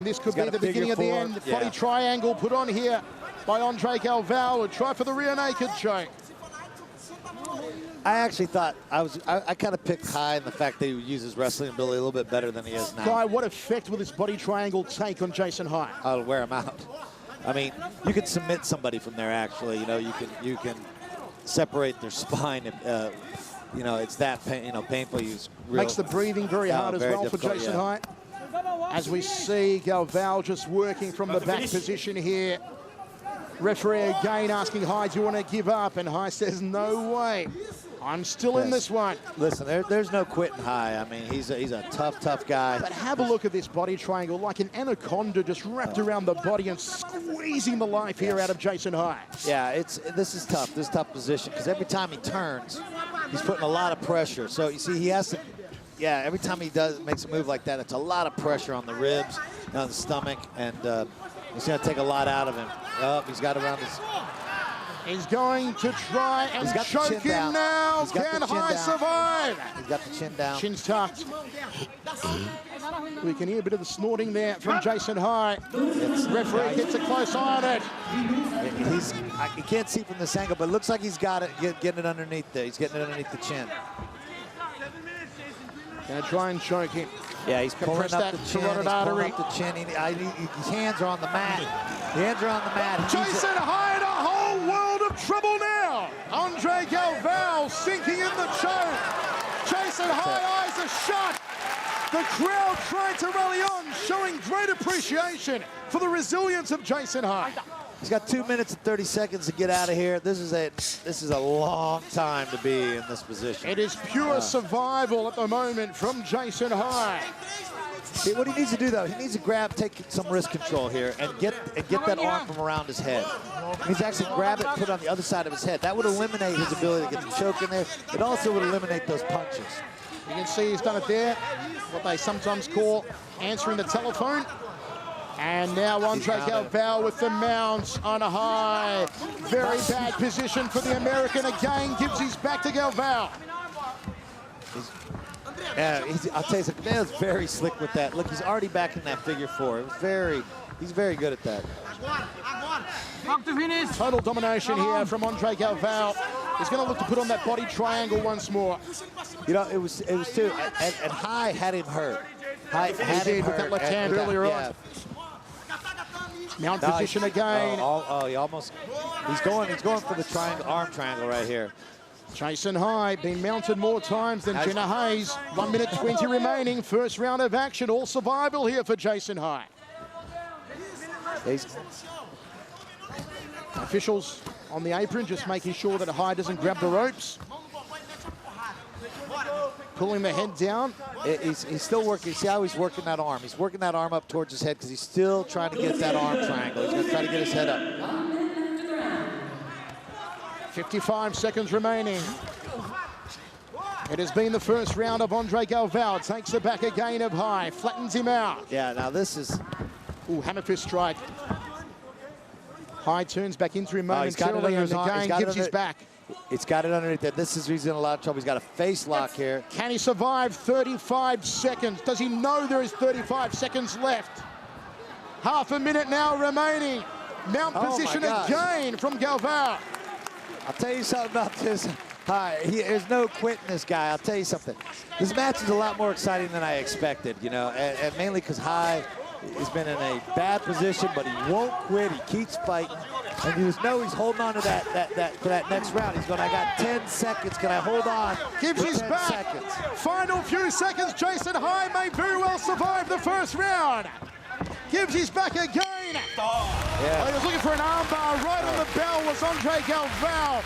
This could be the beginning of the end. Body triangle put on here by André Galvão. A try for the rear naked choke. I actually thought I kind of picked high in the fact that he would use his wrestling ability a little bit better than he is now. Guy, what effect will this body triangle take on Jason High? I'll wear him out. I mean, you can submit somebody from there. Actually, you know, you can separate their spine. If, you know, it's that painful. Makes the breathing very hard as well for Jason High. As we see Galvão just working from the back position here. Referee again asking High, do you want to give up? And High says, no way. I'm still in this one. Listen, there's no quitting High. I mean, he's a tough guy. But have a look at this body triangle, like an anaconda just wrapped around the body and squeezing the life here out of Jason High. Yeah, this is tough. This is a tough position because every time he turns, he's putting a lot of pressure. So you see, he has to. Yeah, every time he makes a move like that, it's a lot of pressure on the ribs, on the stomach, and it's going to take a lot out of him. Oh, he's got around his. He's going to try and choke him now. Can High survive? He's got the chin down. Chin's tucked. We can hear a bit of the snorting there from Jason High. Referee gets a close eye on it. You can't see from this angle, but it looks like he's got it, getting it underneath there. He's getting it underneath the chin. Gonna try and choke him. Yeah, he's pulling up the chin. He's pulling up the chin. His hands are on the mat. The hands are on the mat. Jason High in a whole world of trouble now. André Galvão sinking in the choke. Jason High eyes are shut. The crowd trying to rally on, showing great appreciation for the resilience of Jason High. He's got 2 minutes and 30 seconds to get out of here. This is a long time to be in this position. It is pure survival at the moment from Jason High. See, what he needs to do, though, he needs to take some wrist control here and get that arm from around his head. He needs to actually grab it and put it on the other side of his head. That would eliminate his ability to get the choke in there. It also would eliminate those punches. You can see he's done it there, what they sometimes call answering the telephone. And now André Galvão with the mounts on a High. Very bad position for the American. Again, gives his back to Galvão. Yeah, I'll tell you something, Galvão's very slick with that. Look, he's already back in that figure four. He's very good at that. Total domination here from André Galvão. He's going to look to put on that body triangle once more. You know, it was too, and High had him hurt. High had him hurt with that left hand earlier on. Mount position again. He's going for the arm triangle right here. Jason High been mounted more times than Jenna Hayes. 1 minute 20 remaining. First round of action. All survival here for Jason High. Officials on the apron just making sure that High doesn't grab the ropes. Pulling the head down. He's still working. See how he's working that arm. He's working that arm up towards his head because he's still trying to get that arm triangle. He's going to try to get his head up. 55 seconds remaining. It has been the first round of André Galvão. Takes the back again of High. Flattens him out. Yeah, now this is... Ooh, hammer fist strike. High turns back into him momentarily and again gives his back. It's got it underneath there. This is he's in a lot of trouble. He's got a face lock here. Can he survive 35 seconds? Does he know there is 35 seconds left? Half a minute now remaining. Mount position again from Galvão. I'll tell you something about this. There's no quitting this guy. I'll tell you something. This match is a lot more exciting than I expected, you know, and mainly because High has been in a bad position, but he won't quit. He keeps fighting. And you just know he's holding on to that next round. He's going, I got 10 seconds. Can I hold on? Gives his back. Final few seconds. Jason High may very well survive the first round. Gives his back again. Yeah. He was looking for an armbar. Right on the bell was André Galvão.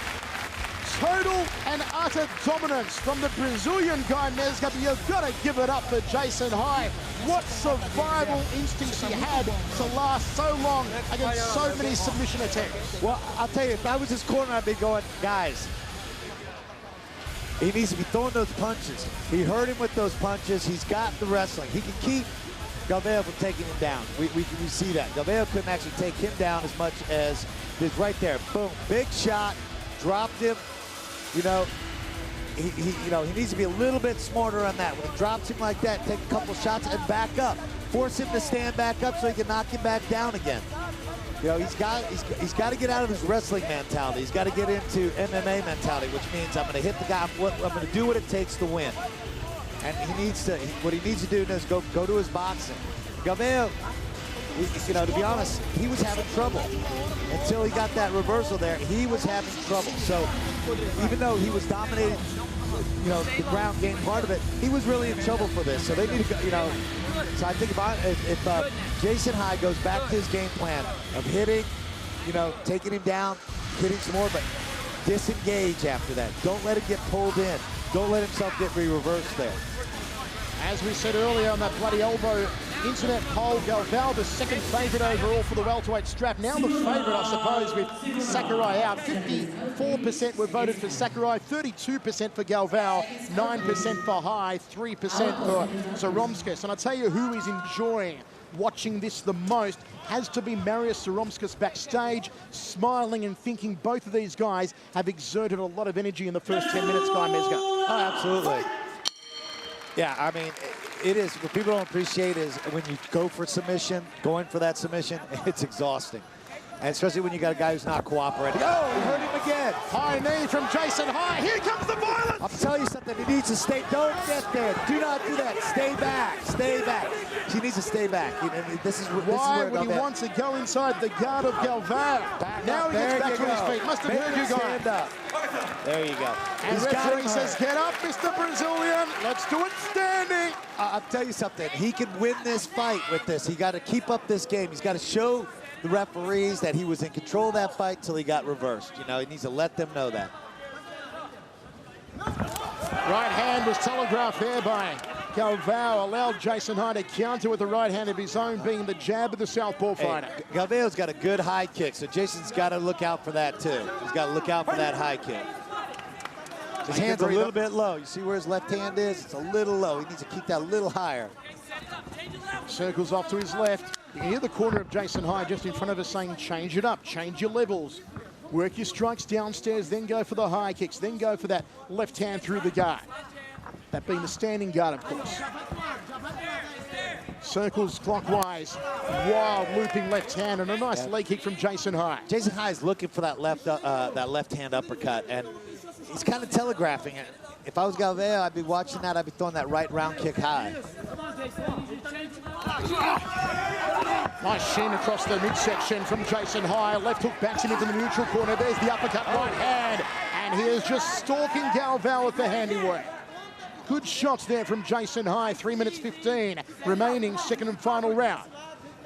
Total and utter dominance from the Brazilian guy, Mesga, but you've got to give it up for Jason High. What survival instincts he had to last so long against so many submission attempts. Well, I'll tell you, if I was his corner, I'd be going, guys, he needs to be throwing those punches. He hurt him with those punches. He's got the wrestling. He can keep Galvão from taking him down. We see that. Galvão couldn't actually take him down as much as this right there. Boom, big shot, dropped him. You know, he needs to be a little bit smarter on that. When he drops him like that, take a couple shots and back up. force him to stand back up so he can knock him back down again. You know, he's got to get out of his wrestling mentality. He's got to get into MMA mentality, which means I'm going to hit the guy. I'm going to do what it takes to win. And what he needs to do is go to his boxing. Galvão, you know, to be honest, he was having trouble until he got that reversal there. He was having trouble. So even though he was dominating, you know, the ground game part of it, he was really in trouble for this. So they need to go, you know. So I think if Jason High goes back to his game plan of hitting, you know, taking him down, hitting some more, but disengage after that. Don't let him get pulled in. Don't let himself get reversed there. As we said earlier on that bloody elbow internet poll, Galvão, the second favourite overall for the welterweight strap. Now the favourite, I suppose, with Sakurai out. 54% were voted for Sakurai, 32% for Galvão, 9% for High, 3% for Zaromskis. And I tell you who is enjoying watching this the most has to be Marius Zaromskis backstage, smiling and thinking both of these guys have exerted a lot of energy in the first 10 minutes, Guy Mezga. Oh, absolutely. Yeah, I mean, it is, what people don't appreciate is when you go for submission, going for that submission, it's exhausting. And especially when you got a guy who's not cooperating. Oh, he hurt him again. High knee from Jason High. Here comes the violence. I'll tell you something, he needs to stay, don't get there. Do not do that, stay back, stay back. She needs to stay back. This is why would he want to go inside the guard of Galvão? Now he gets back to his feet. Must have heard you guys. There you go. And referee says, get up, Mr. Brazilian. Let's do it standing. I'll tell you something. He can win this fight with this. He got to keep up this game. He's got to show the referees that he was in control of that fight till he got reversed. You know, he needs to let them know that. Right hand was telegraphed there by Galvão, allowed Jason High to counter with the right hand of his own, being the jab of the southpaw fighter. Galvão's got a good high kick, so Jason's got to look out for that too. He's got to look out for that high kick. His hand's a little bit low. You see where his left hand is? It's a little low. He needs to keep that a little higher. Circles off to his left. You can hear the corner of Jason High just in front of us saying, change it up, change your levels. Work your strikes downstairs, then go for the high kicks, then go for that left hand through the guard. That being the standing guard, of course. Circles clockwise, wild looping left hand, and a nice leg kick from Jason High. Jason High is looking for that left hand uppercut, and he's kind of telegraphing it. If I was Galvão, I'd be watching that. I'd be throwing that right round kick high. Nice shin across the midsection from Jason High. Left hook backs him into the neutral corner. There's the uppercut right hand. And he is just stalking Galvão with the handiwork. Good shots there from Jason High. 3 minutes 15 remaining, second and final round.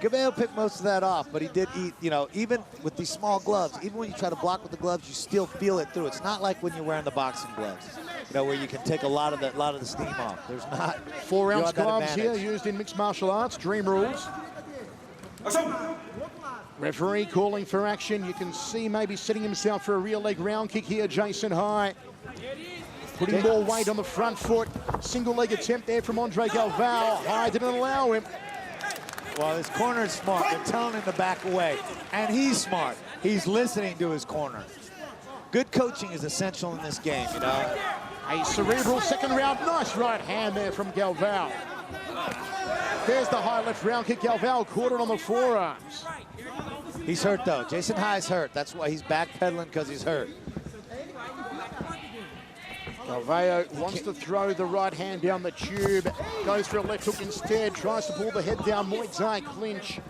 Galvão picked most of that off, but he did eat, you know, even with these small gloves, even when you try to block with the gloves, you still feel it through. It's not like when you're wearing the boxing gloves, you know, where you can take a lot of the steam off. There's not 4-ounce gloves here used in mixed martial arts, Dream rules. Referee calling for action. You can see maybe setting himself for a rear leg round kick here, Jason High. Putting more weight on the front foot. Single leg attempt there from André Galvão. High didn't allow him. Well, his corner is smart. They're telling him to back away. And he's smart. He's listening to his corner. Good coaching is essential in this game, you know. A cerebral second round. Nice right hand there from Galvão. There's the high left round kick. Galvão caught it on the forearms. He's hurt, though. Jason High's hurt. That's why he's backpedaling, because he's hurt. Galvão wants to throw the right hand down the tube. Goes for a left hook instead. Tries to pull the head down. Muay Thai clinch.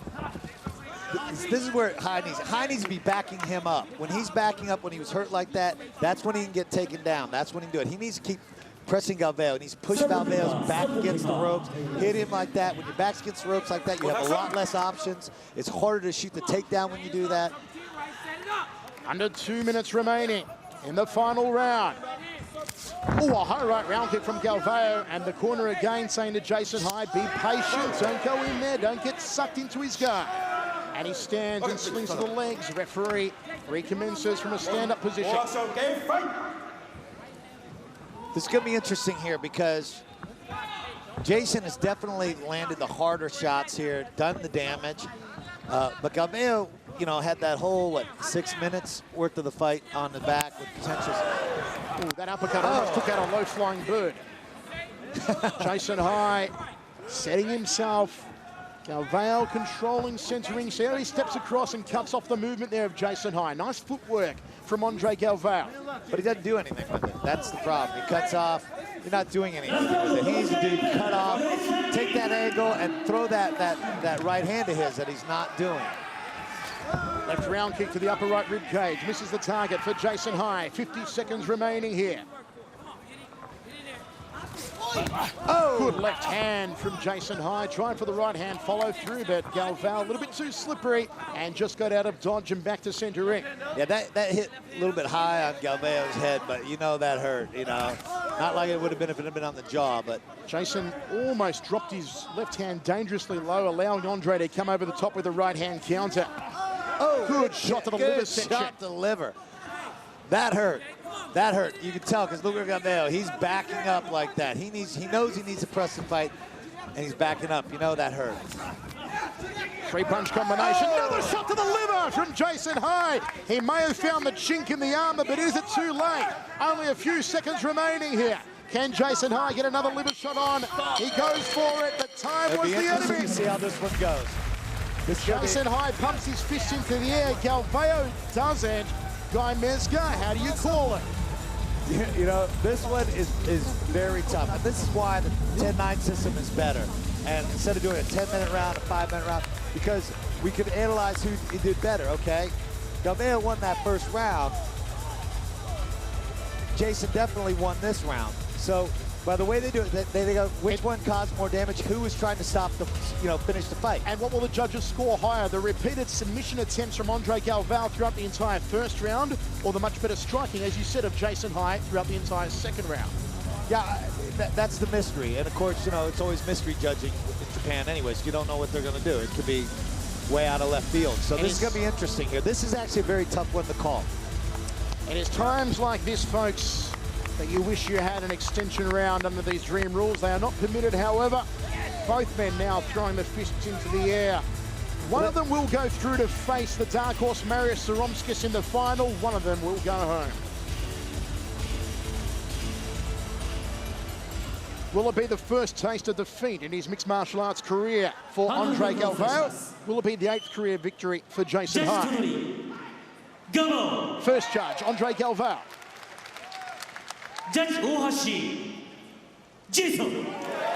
This is where High needs to be backing him up. When he's backing up, when he was hurt like that, that's when he can get taken down. That's when he can do it. He needs to keep pressing Galvão. He needs to push Galvão's back against the ropes, hit him like that. When your back's against the ropes like that, you have a lot less options. It's harder to shoot the takedown when you do that. Under 2 minutes remaining in the final round. Oh, a high right round kick from Galvão, and the corner again saying to Jason High, be patient, don't go in there, don't get sucked into his guard. And he stands and swings to the legs. Referee recommences from a stand-up position. This is going to be interesting here because Jason has definitely landed the harder shots here, done the damage. But Galvão, you know, had that whole, 6 minutes worth of the fight on the back with potential. Ooh, that uppercut almost took out a low-flying bird. Jason High setting himself Galvão controlling centering. See how he steps across and cuts off the movement there of Jason High. Nice footwork from André Galvão. But he doesn't do anything with it. That's the problem. He cuts off. You're not doing anything with it. He needs to do cut off, take that angle, and throw that right hand of his that he's not doing. Left round kick to the upper right rib cage. Misses the target for Jason High. 50 seconds remaining here. Oh! Good left hand from Jason High. Trying for the right hand follow through, but Galvão a little bit too slippery and just got out of dodge and back to center ring. Yeah, that hit a little bit high on Galvão's head, but you know that hurt, you know. Not like it would have been if it had been on the jaw, but... Jason almost dropped his left hand dangerously low, allowing André to come over the top with a right hand counter. Oh, good shot to the liver section. Good shot to the liver. That hurt. That hurt. You can tell because look at Galvão. He's backing up like that. He knows he needs to press and fight, and he's backing up. You know that hurt. Three-punch combination. Oh. Another shot to the liver from Jason High. He may have found the chink in the armor, but is it too late? Only a few seconds remaining here. Can Jason High get another liver shot on? He goes for it, but time was the enemy. To see how this one goes. Jason High pumps his fist into the air. Galvão doesn't. Guy Mezger, how do you call it? You know, this one is very tough. And this is why the 10-9 system is better. And instead of doing a 10-minute round, a 5-minute round, because we could analyze who did better, okay? Galvão won that first round. Jason definitely won this round. So by the way they do it, they go, which one caused more damage? Who was trying to stop the, finish the fight? And what will the judges score higher? The repeated submission attempts from André Galvão throughout the entire first round, or the much better striking, as you said, of Jason High throughout the entire second round? Yeah, that's the mystery. And of course, it's always mystery judging in Japan anyways. You don't know what they're going to do. It could be way out of left field. So this is going to be interesting here. This is actually a very tough one to call. And it's times like this, folks, that you wish you had an extension round under these Dream rules. They are not permitted, however. Both men now throwing the fists into the air. One of them will go through to face the dark horse Marius Zaromskis in the final. One of them will go home. Will it be the first taste of defeat in his mixed martial arts career for André Galvão? Will it be the 8th career victory for Jason High? First judge, André Galvão. Judge Ohashi, Jason.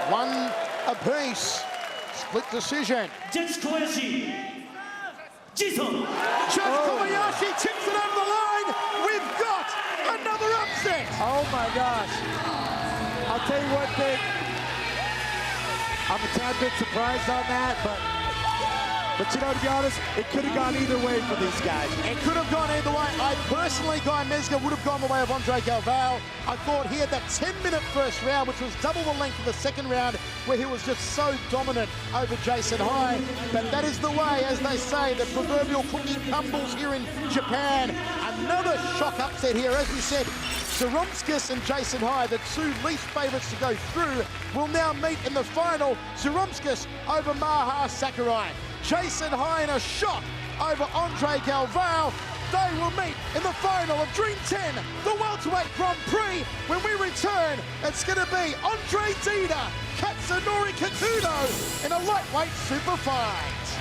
One apiece. Split decision. Judge Kobayashi, Jason. Judge Kobayashi tips it over the line. We've got another upset. Oh my gosh. I'll tell you one thing. I'm a tad bit surprised on that, but to be honest, it could have gone either way for these guys. It could have gone either way. I personally, Guy Mezger, would have gone the way of André Galvão. I thought he had that 10-minute first round, which was double the length of the second round, where he was just so dominant over Jason High. But that is the way, as they say, the proverbial cookie crumbles here in Japan. Another shock upset here, as we said. Zaromskis and Jason High, the two least favourites to go through, will now meet in the final. Zaromskis over Maha Sakurai. Jason High in a shock over André Galvão. They will meet in the final of DREAM.10, the Welter Weight Grand Prix. When we return, it's going to be André Dida, Katsunori Kikuno in a lightweight super fight.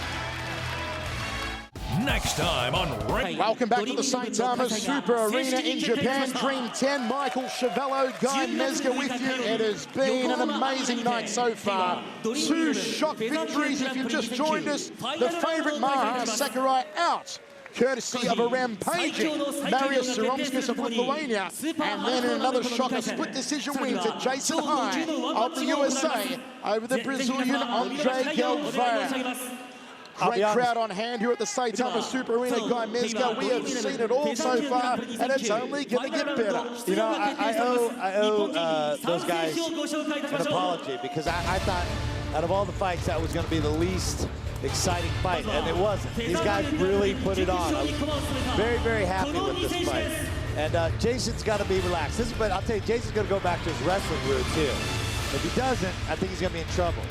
Next time on Ring. Welcome back to the Saitama Super Arena in Japan. DREAM.10, Michael Chavello, Guy Mezger with you. It has been an amazing night so far. Two shock victories if you've just joined us. The favourite Maha Sakurai out, courtesy of a rampaging Marius Zaromskis of Lithuania. And then in another shock, a split decision win to Jason High of the USA over the Brazilian André Galvão. Great crowd on hand here at the Saitama Super Arena, Guy Mezger. We have seen it all so far, and it's only going to get better. I owe those guys an apology, because I thought out of all the fights that was going to be the least exciting fight, and it wasn't. These guys really put it on. I was very, very happy with this fight. And Jason's got to be relaxed. But I'll tell you, Jason's going to go back to his wrestling roots here. If he doesn't, I think he's going to be in trouble.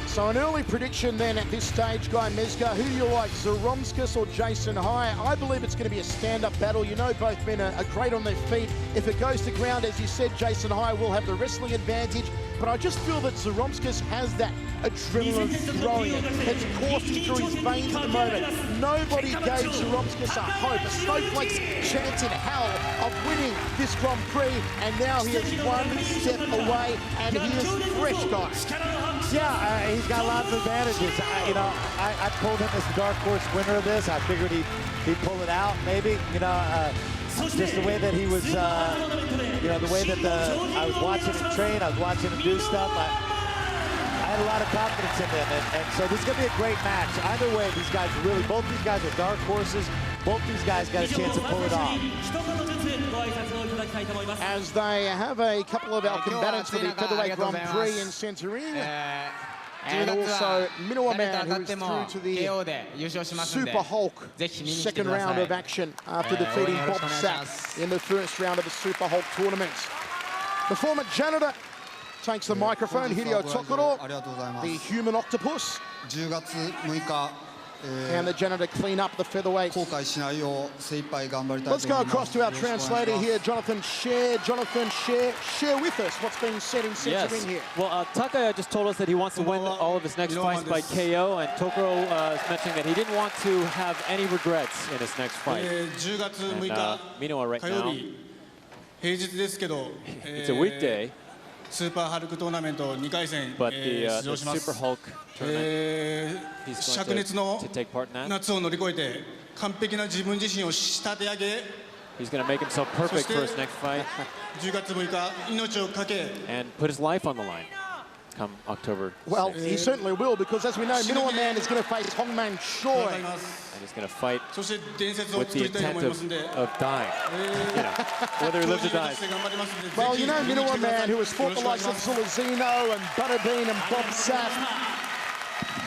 So an early prediction then at this stage, Guy Mezger, who you like, Zaromskis or Jason High? I believe it's going to be a stand-up battle. You know both men are great on their feet. If it goes to ground, as you said, Jason High will have the wrestling advantage. but I just feel that Zaromskis has that adrenaline throwing it. It's coursing through his veins at the moment. Nobody gave Zaromskis a hope, a snowflake's chance in hell of winning this Grand Prix, and now he is one step away, and he is fresh, guys. Yeah, he's got lots of advantages. I pulled him as the dark horse winner of this. I figured he'd pull it out, maybe. Just the way that he was, the way that I was watching him train, I was watching him do stuff. I had a lot of confidence in him, and so this is going to be a great match. Either way, these guys really, both these guys are dark horses. Both these guys got a chance to pull it off. As they have a couple of our combatants for the Featherweight Grand Prix in Santorini, and also Minowa Man, who is through to the Super Hulk second round of action after defeating Bob Sapp in the first round of the Super Hulk tournament. The former janitor takes the microphone, Hideo Tokoro, the human octopus, and the janitor clean up the featherweight. Let's go across to our translator here, Jonathan Share. Jonathan, share with us what's being said in Santorini here. Well, Takaya just told us that he wants to win all of his next fights by KO, and Tokoro is mentioning that he didn't want to have any regrets in his next fight. And Minowa right now, it's a weekday, but the Super Hulk tournament, he's going to take part in that. He's going to make himself perfect for his next fight and put his life on the line come October 6th. Well, he certainly will, because as we know, Minowa Man is going to face Hongman Choi. And he's going to fight with the intent of dying, whether he lives or dies. Well, Minowa Man, who has fought the likes of Zulazino and Butterbean and Bob Sapp.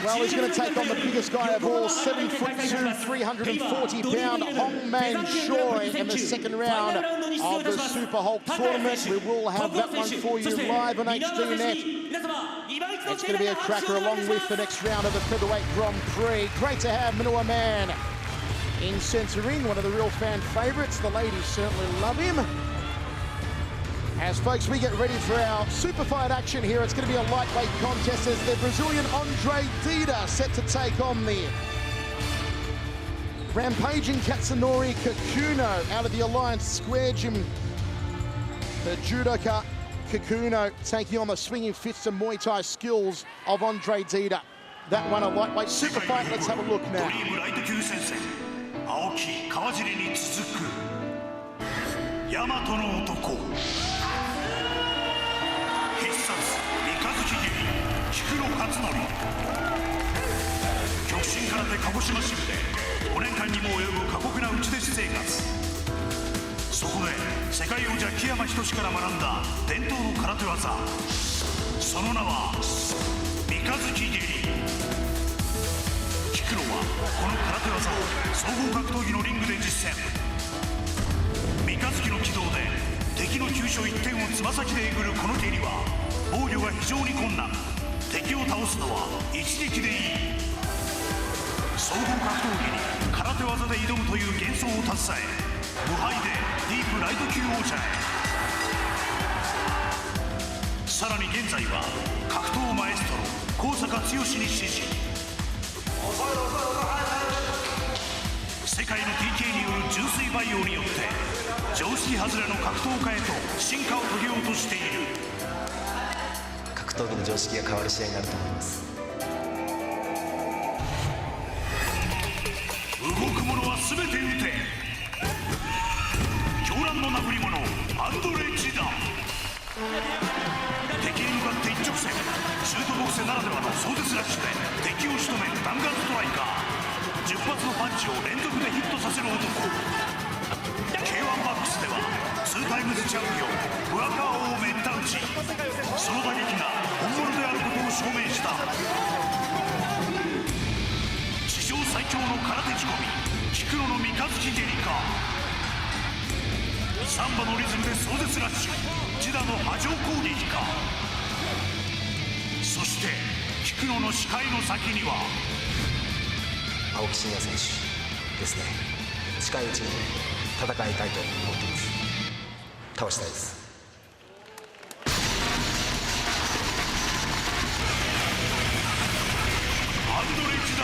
Well, he's going to take on the biggest guy of all, 7'2", 340-pound Hongman Choi in the second round of the Super Hulk tournament. We will have that one for you live on HDNet. It's going to be a cracker along with the next round of the Featherweight Grand Prix. Great to have Minowa Man in Santorini, one of the real fan favourites. The ladies certainly love him. As folks, we get ready for our super fight action here. It's going to be a lightweight contest as the Brazilian André Dida set to take on the rampaging Katsunori Kikuno out of the Alliance Square Gym. The judoka Kikuno taking on the swinging fists and Muay Thai skills of André Dida. That one a lightweight super fight. Let's have a look now.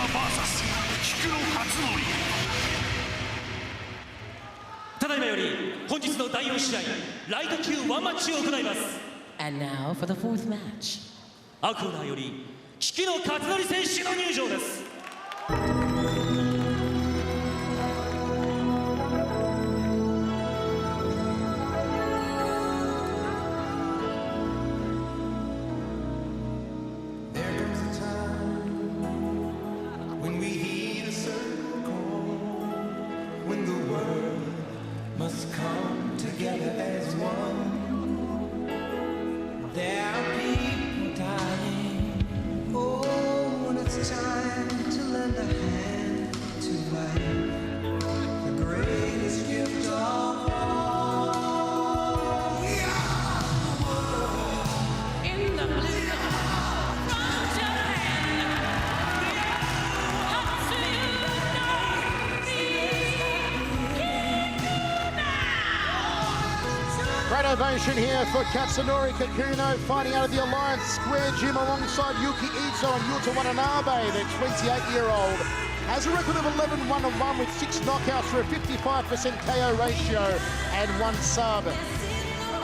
vs 菊野勝則。ただいまより本日の第4試合ライト級ワンマッチを行います。 And now for the fourth match. 青コーナーより菊野勝則選手の入場です。 Great ovation here for Katsunori Kikuno, fighting out of the Alliance Square Gym alongside Yuki Izo and Yuta Watanabe. The 28-year-old has a record of 11-1-1 with 6 knockouts for a 55% KO ratio and 1 sub.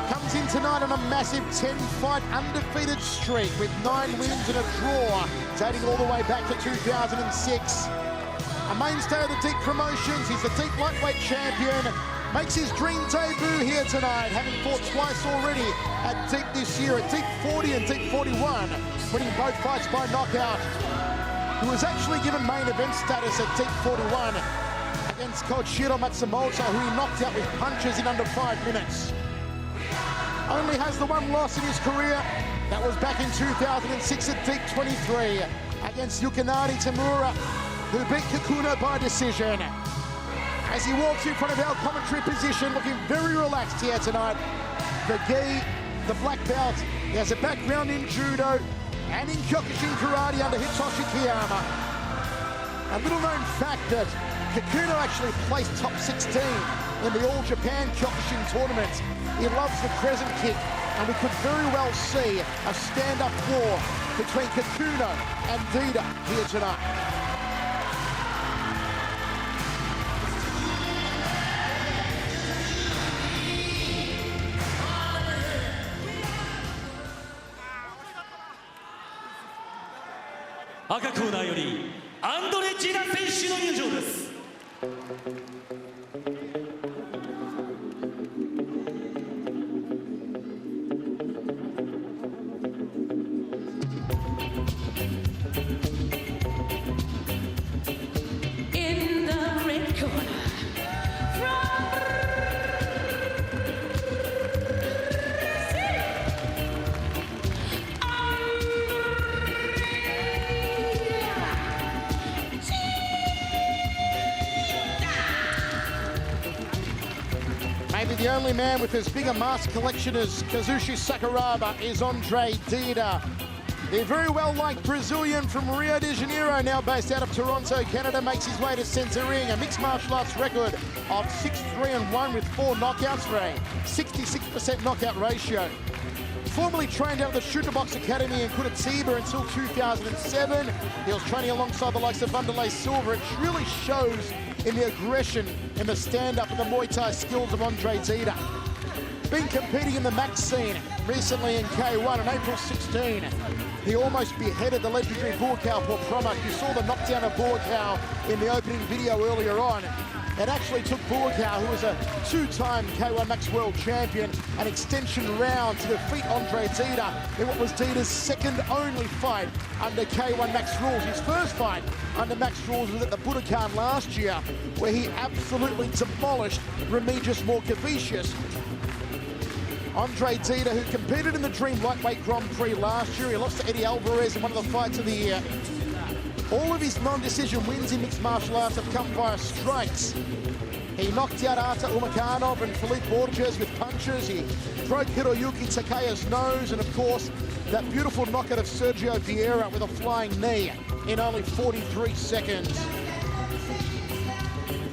Comes in tonight on a massive 10-fight undefeated streak with 9 wins and a draw, dating all the way back to 2006. A mainstay of the Deep Promotions, he's the Deep Lightweight champion. Makes his dream debut here tonight, having fought twice already at Deep this year, at Deep 40 and Deep 41, winning both fights by knockout. He was actually given main event status at Deep 41 against Koichiro Matsumoto, who he knocked out with punches in under 5 minutes. Only has the one loss in his career. That was back in 2006 at Deep 23 against Yukinari Tamura, who beat Kikuno by decision. As he walks in front of our commentary position, looking very relaxed here tonight. The gi, the black belt, he has a background in judo and in Kyokushin karate under Hitoshi Kiyama. A little known fact that Kikuno actually placed top 16 in the All Japan Kyokushin tournament. He loves the crescent kick, and we could very well see a stand-up war between Kikuno and Dida here tonight. 赤コーナーよりアンドレ・ジダ選手の入場です。 In the red corner, Maybe the only man with as big a mask collection as Kazushi Sakuraba is André Dida. The very well-liked Brazilian from Rio de Janeiro, now based out of Toronto, Canada, makes his way to centre ring. A mixed martial arts record of 6-3-1 with 4 knockouts for a 66% knockout ratio. Formerly trained out of the Shooter Box Academy in Curitiba until 2007. He was training alongside the likes of Vanderlei Silva. It really shows in the aggression and the stand-up and the Muay Thai skills of André Dida. Been competing in the max scene recently in K1 on April 16. He almost beheaded the legendary Buakaw Porpromak. You saw the knockdown of Buakaw in the opening video earlier on. It actually took Buakaw, who was a 2-time K1 Max World Champion, an extension round to defeat André Dida in what was Dida's second only fight under K1 Max rules. His first fight under Max rules was at the Budokan last year, where he absolutely demolished Remedios Morkavicius. André Dida, who competed in the DREAM Lightweight Grand Prix last year, he lost to Eddie Alvarez in one of the fights of the year. All of his non-decision wins in mixed martial arts have come via strikes. He knocked out Arta Umakanov and Felipe Borges with punches. He broke Hiroyuki Takeya's nose, and of course, that beautiful knockout of Sergio Vieira with a flying knee in only 43 seconds.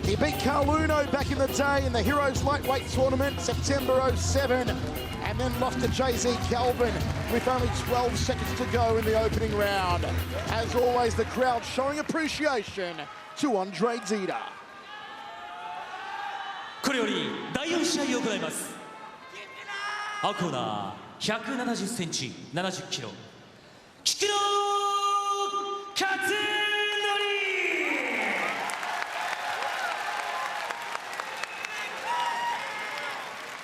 He beat Carl Uno back in the day in the Heroes Lightweight Tournament, September 07. and then lost to JZ Galvão with only 12 seconds to go in the opening round. As always, the crowd showing appreciation to André Dida. これより第4試合を行います。青コーナー170センチ70キロキクノカツノリ。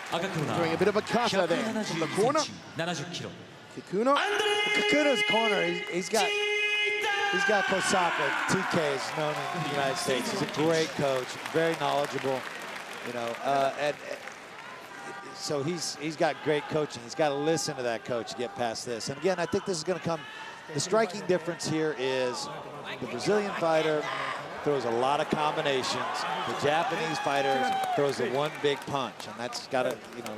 赤コーナー Doing a bit of a cutter there from the corner. 70キロ Kikuno. Kikuno's corner, he's got Kosaka, TK is known in the United States. He's a great coach, very knowledgeable, you know, and so he's got great coaching. He's got to listen to that coach to get past this. And again, I think this is going to come. The striking difference here is the Brazilian fighter throws a lot of combinations. The Japanese fighter throws the one big punch, and that's got to, you know,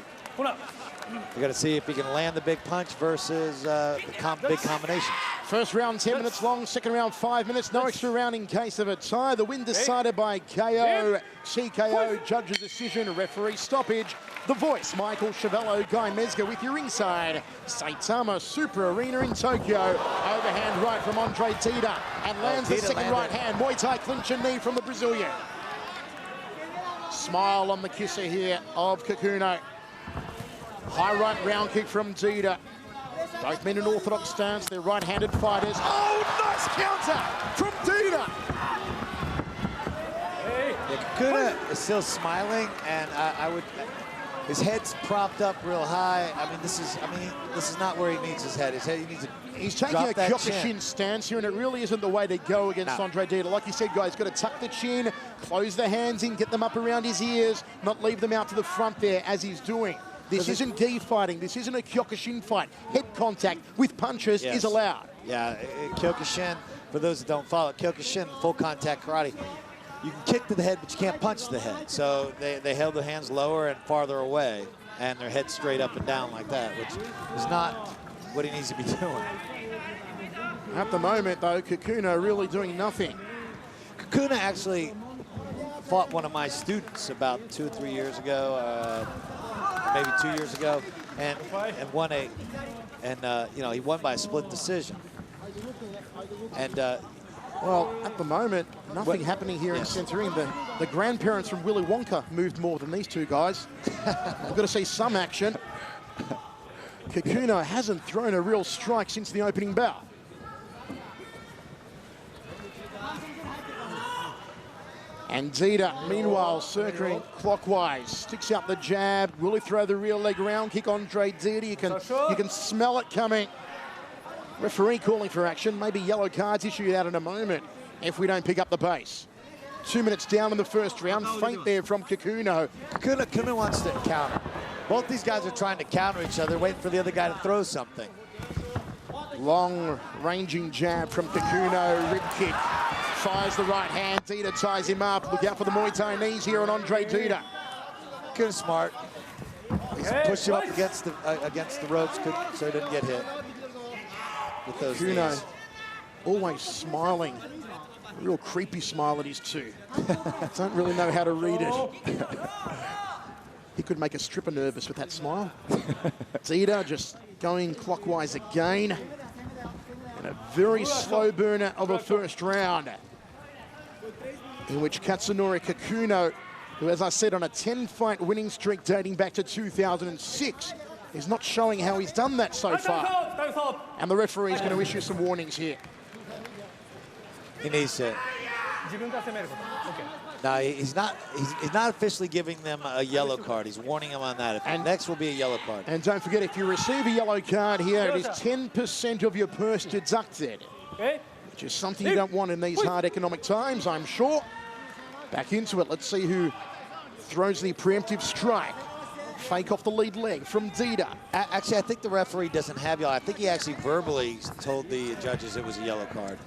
we got to see if he can land the big punch versus the big combinations. First round 10 minutes long, second round 5 minutes. No extra round in case of a tie. The win decided by KO, TKO, judge's decision, referee stoppage. The voice, Michael Chavello, Guy Mezger with your inside. Saitama Super Arena in Tokyo. Overhand right from André Dida and lands the second right hand. Muay Thai clinch and knee from the Brazilian. Smile on the kisser here of Kikuno. High right round kick from Dida. Both men in orthodox stance, they're right-handed fighters. Oh, nice counter from Dida. Yeah, Kikuno is still smiling, and his head's propped up real high. I mean, this is not where he needs his head. He needs to. He's taking a Kyokushin stance here, and it really isn't the way to go against André Dida. Like you said, guys, got to tuck the chin, close the hands in, get them up around his ears, not leave them out to the front there as he's doing. This isn't gi fighting. This isn't a Kyokushin fight. Head contact with punches is allowed. Yeah, Kyokushin, for those that don't follow, Kyokushin, full contact karate, you can kick to the head, but you can't punch to the head. So they held their hands lower and farther away, and their head straight up and down like that, which is not what he needs to be doing. At the moment, though, Kikuno really doing nothing. Kikuno actually fought one of my students about 2 or 3 years ago, maybe 2 years ago, and won you know, he won by a split decision. And well, at the moment, nothing happening here in Centurion. The grandparents from Willy Wonka moved more than these two guys. We've got to see some action. Kikuno hasn't thrown a real strike since the opening bout. And Dida, meanwhile, circling clockwise, sticks out the jab. Will he throw the rear leg round kick on André Dida? You can smell it coming. Referee calling for action. Maybe yellow cards issued out in a moment if we don't pick up the pace. 2 minutes down in the first round. Feint there from Kikuno. Kikuno wants to counter. Both these guys are trying to counter each other, waiting for the other guy to throw something. Long ranging jab from Kikuno, rib kick. Fires the right hand, Dida ties him up. Look out for the Muay Thai knees here on André Dida. Kikuno's smart. He's pushed him up against the ropes so he didn't get hit with those knees. Always smiling. A real creepy smile at his two. Don't really know how to read it. He could make a stripper nervous with that smile. Dida just going clockwise again. And a very slow burner of a first round, in which Katsunori Kikuno, who, as I said, on a 10-fight winning streak dating back to 2006, is not showing how he's done that so far. And the referee is going to issue some warnings here. He needs to. No, he's not officially giving them a yellow card. He's warning them on that. And next will be a yellow card. And don't forget, if you receive a yellow card here, it is 10% of your purse deducted, which is something you don't want in these hard economic times, I'm sure. Back into it. Let's see who throws the preemptive strike. Fake off the lead leg from Dida. Actually, I think the referee doesn't have yellow. I think he actually verbally told the judges it was a yellow card.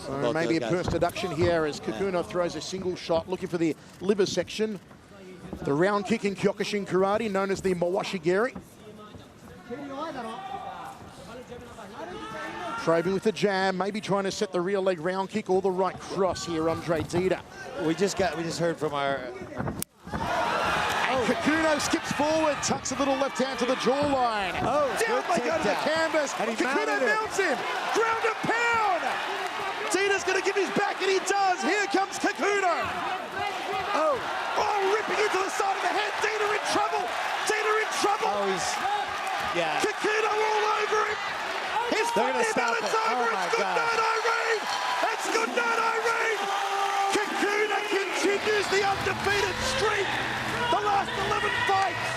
So maybe a purse deduction here as Kikuno throws a single shot, looking for the liver section. The round kick in Kyokushin karate, known as the Mawashigiri. Probing with the jab, maybe trying to set the rear leg round kick or the right cross here, André Dida. We just heard from our... Kikuno skips forward, tucks a little left hand to the jawline. Oh, down they go to the canvas. And he Kikuno mounts him. Ground and pound. Dida's going to give his back, and he does. Here comes Kikuno. Oh, ripping into the side of the head. Dida in trouble. Dida in trouble. Oh, yeah. Kikuno all over him. His They're going to front stop it. knee over. Oh, It's my good God. night, Irene. It's good night, Irene. Kikuno continues the undefeated streak. The last 11 fights.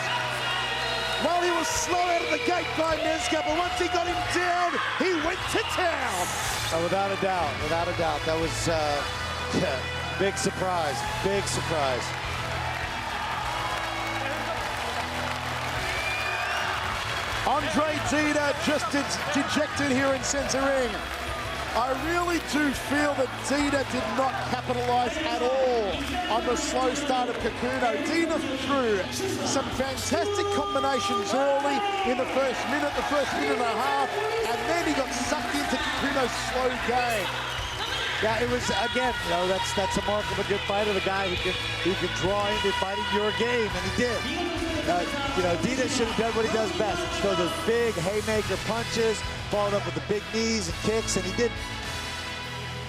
Well, he was slow out of the gate by Nezga, but once he got him down, he went to town. Oh, without a doubt, without a doubt. That was big surprise, big surprise. André Dida just dejected here in center ring. I really do feel that Dida did not capitalize at all on the slow start of Kikuno. Dida threw some fantastic combinations early in the first minute and a half, and then he got sucked into Kikuno's slow game. Yeah, it was, again, you know, that's a mark of a good fighter, the guy who can draw into fighting your game, and he did. You know, Dida should have done what he does best. Throw those big haymaker punches, followed up with the big knees and kicks, and he didn't.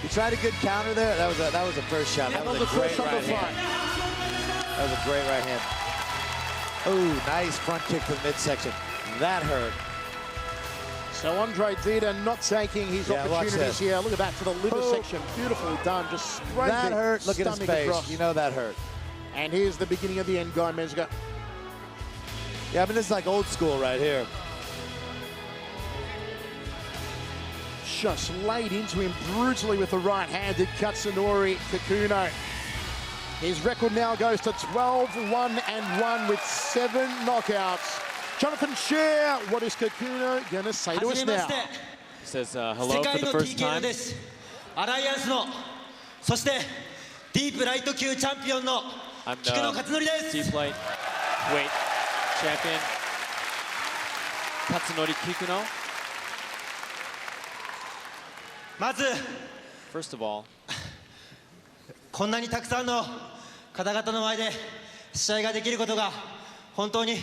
He tried a good counter there. That was a first shot. That was a great right hand. That was a great right hand. Oh, nice front kick to the midsection. That hurt. So André Dida not taking his opportunities here. Look at that to the liver section. Beautifully done. Just straight that hurt. Look at his face. Across. You know that hurt. And here's the beginning of the end, Guy Mezga. Yeah, I mean, this is like old school right here. Just laid into him brutally with the right-handed Katsunori Kikuno. His record now goes to 12-1-1 with 7 knockouts. Jonathan Scher, what is Kikuno going to say to us now? He says hello for the first time. アライアンスのそしてディープライト級チャンピオンの菊野勝則です。 Deep light weight champion Katsunori Kikuno. まず First of all, こんなにたくさんの方々の前で試合ができることが本当に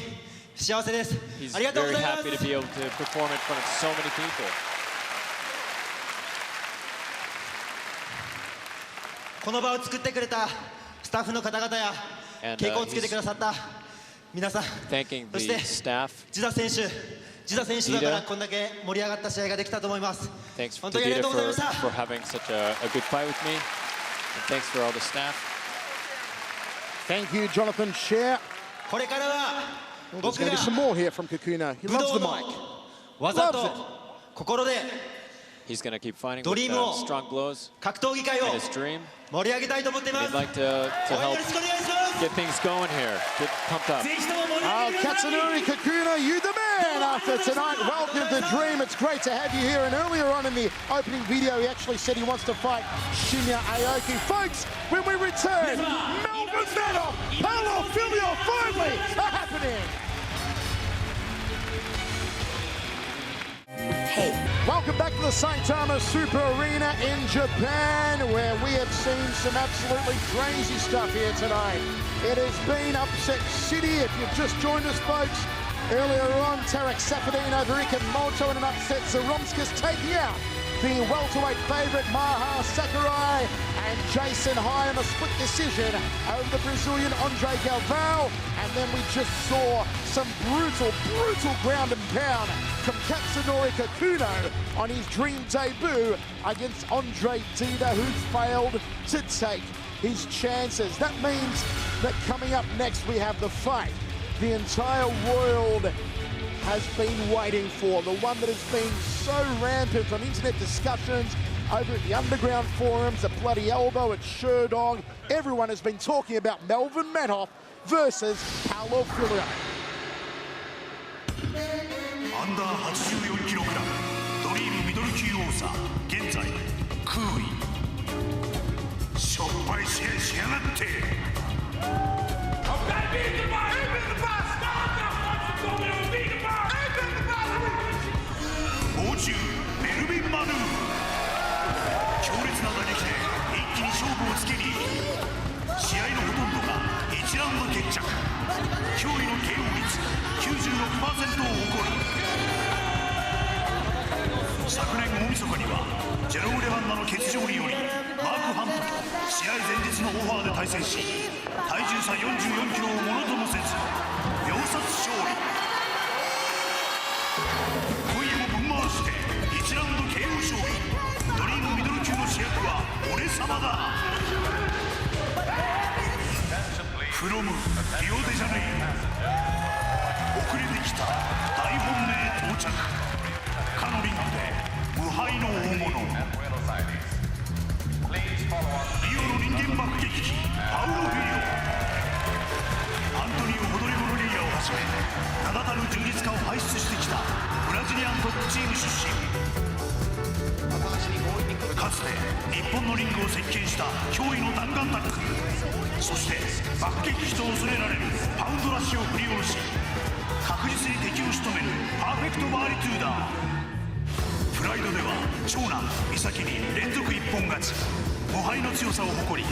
幸せです。 he's ありがとうご very ざいま happy to す。 be able to perform in front of so many people. この場を作ってくれたスタッフの方々や And, 稽古をつけてくださった皆さん、 thanking そ the して staff. ジダ選手だからこんだけ盛り上がった試合ができたと思います。 Thanks to 本当にありが Dida とうございました。 for having such a good fight with me. And thanks for all the staff. Thank you, Jonathan Scher. これからは There's 僕 going が to be some more here from Kikuno. He 武 loves 道 the の mic. 技と心で He's going to keep fighting with DREAM を strong blows 格闘技界を in his dream. 盛り上げたいと思っていま He'd す。 like to 応援 help よろしくお願いします。 get things going here, get pumped up. ぜひとも盛り上 Oh, げてください。 Katsunori Kikuno, you the man after tonight. Welcome to Dream. It's great to have you here. And earlier on in the opening video, he actually said he wants to fight Shinya Aoki. Folks, when we return, Melvin Manhoef, Paulo, Filho finally are happening. Hey. Welcome back to the Saitama Super Arena in Japan, where we have seen some absolutely crazy stuff here tonight. It has been Upset City. If you've just joined us, folks, earlier on, Tarek Safadine over Ikemoto in an upset. Zaromskis taking out the welterweight favourite Maha Sakurai, and Jason High in a split decision over the Brazilian André Galvão. And then we just saw some brutal ground and pound from Katsunori Kikuno on his dream debut against André Dida, who failed to take his chances. That means that coming up next we have the fight the entire world has been waiting for, the one that has been so rampant on internet discussions, over at the underground forums, the bloody elbow at Sherdog. Everyone has been talking about Melvin Manhoef versus Paulo Filho. アンダー84キログラムドリームミドル級王座現在空位しょっぱい試合しやがって猛獣メルビン・マヌー強烈な打撃で一気に勝負をつけに試合のほとんどが1ラウンド決着試合前日のオファーで対戦し、体重差44キロをものともせず秒殺勝利。今夜もぶん回して1ラウンド KO 勝利。ドリームミドル級の主役は俺様だ。フロムリオデジャネイロ、遅れてきた大本命到着。かのリングで無敗の大物、リオの人間爆撃機パウロ・フィリオ。アントニオ・ホドリゴ・ロリーラをはじめ名だたる充実家を輩出してきたブラジリアントップチーム出身。かつて日本のリングを席巻した驚異の弾丸タックル、そして爆撃機と恐れられるパウンドラッシュを振り下ろし、確実に敵を仕留めるパーフェクトバーリトゥーダー。プライドでは長男美咲に連続一本勝ち、無敗の強さを誇り、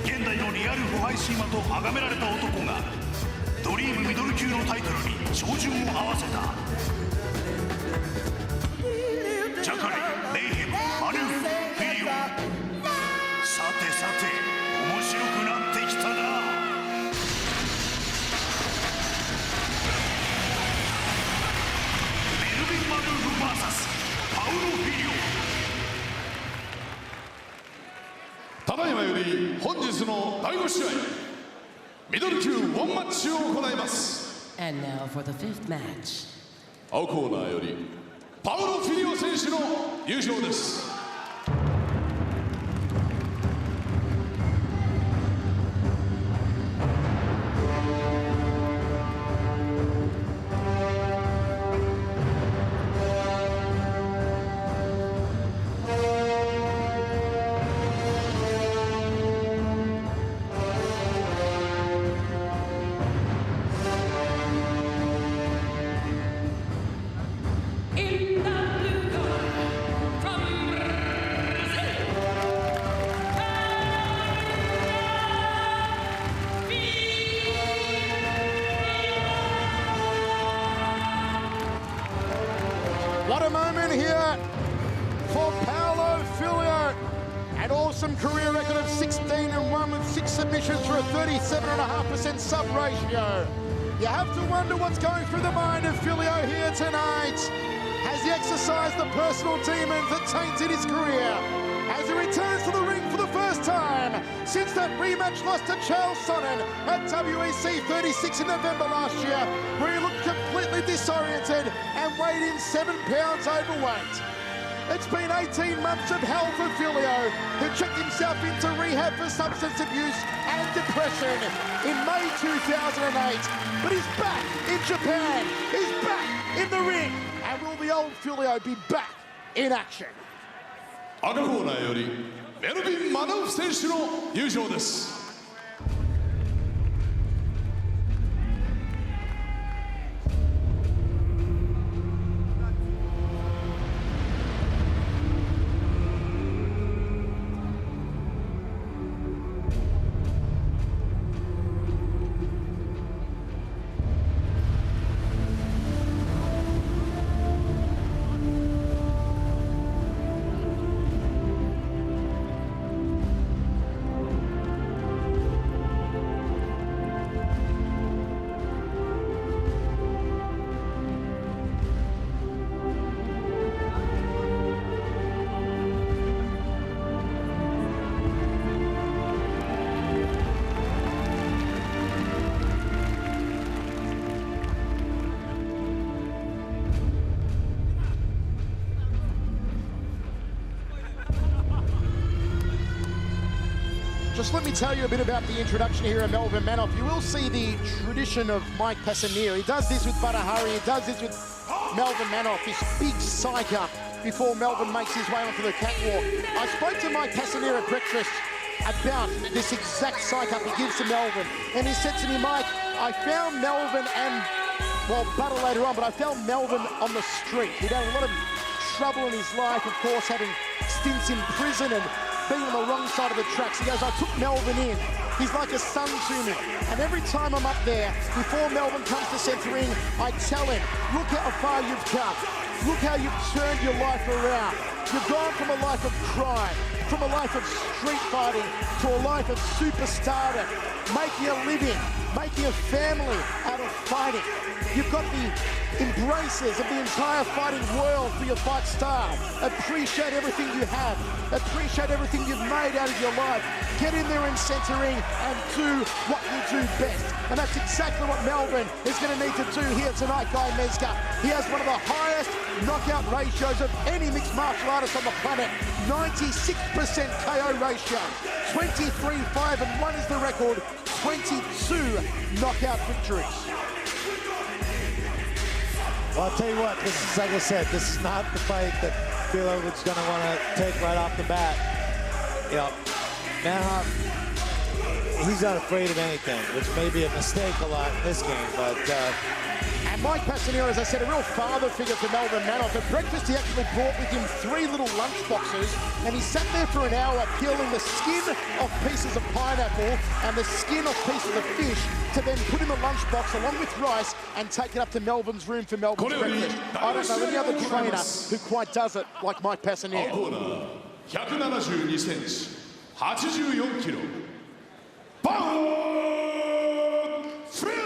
現代のリアル腐敗神話と崇められた男がドリームミドル級のタイトルに照準を合わせた。ジャカレ、メイヘム、マヌーフ、フィリオ。さてさて面白くなってきたな。メルビン・マヌーフ VS パウロ・フィリオ。ただいまより本日の第5試合ミドル級ワンマッチを行います。 And now for the fifth match. 青コーナーよりパウロ・フィリオ選手の優勝です。What a moment here for Paulo Filho. An awesome career record of 16-1 with 6 submissions for a 37.5% sub ratio. You have to wonder what's going through the mind of Filho here tonight. Has he exercised the personal demons that tainted his career? As he returns to the ring for the first time since that rematch loss to Charles Sonnen at WEC 36 in November last year, where he looked completely disoriented and weighed in 7 pounds overweight. It's been 18 months of hell for Filho, who checked himself into rehab for substance abuse and depression in May 2008. But he's back in Japan, he's back in the ring, and will the old Filho be back in action? 赤コーナーよりメルビン・マノフ選手の優勝です。Just let me tell you a bit about the introduction here of Melvin Manhoef. You will see the tradition of Mike Katsunori. He does this with Badahari, he does this with Melvin Manhoef, this big psych-up before Melvin makes his way onto the catwalk. I spoke to Mike Katsunori at breakfast about this exact psych-up he gives to Melvin. And he said to me, Mike, I found Melvin and, well, Butter later on, but I found Melvin on the street. He'd had a lot of trouble in his life, of course, having stints in prison and being on the wrong side of the tracks. He goes, I took Melvin in. He's like a son to me. And every time I'm up there, before Melvin comes to centre ring, I tell him, look how far you've come. Look how you've turned your life around. You've gone from a life of crime, from a life of street fighting, to a life of superstardom, making a living, making a family out of fighting. You've got the embraces of the entire fighting world for your fight style. Appreciate everything you have. Appreciate everything you've made out of your life. Get in there and center ring and do what you do best. And that's exactly what Melvin is going to need to do here tonight, Guy Mezger. He has one of the highest knockout ratios of any mixed martial artist on the planet. 96% KO ratio. 23-5-1 is the record. 22 knockout victories. Well, I'll tell you what, this is, like I said, this is not the fight that Filho was going to want to take right off the bat. You know, Manhoef, he's not afraid of anything, which may be a mistake a lot in this game, but... And Mike Katsunori, as I said, a real father figure for Melvin Manhoef. At breakfast, he actually brought with him 3 little lunch boxes, and he sat there for an hour peeling the skin off pieces of pineapple and the skin off pieces of fish to then put in the lunchbox along with rice and take it up to Melvin's room for Melvin's breakfast. I don't know any other trainer who quite does it like Mike Katsunori. 172センチ、84キロ、パウフィリオ。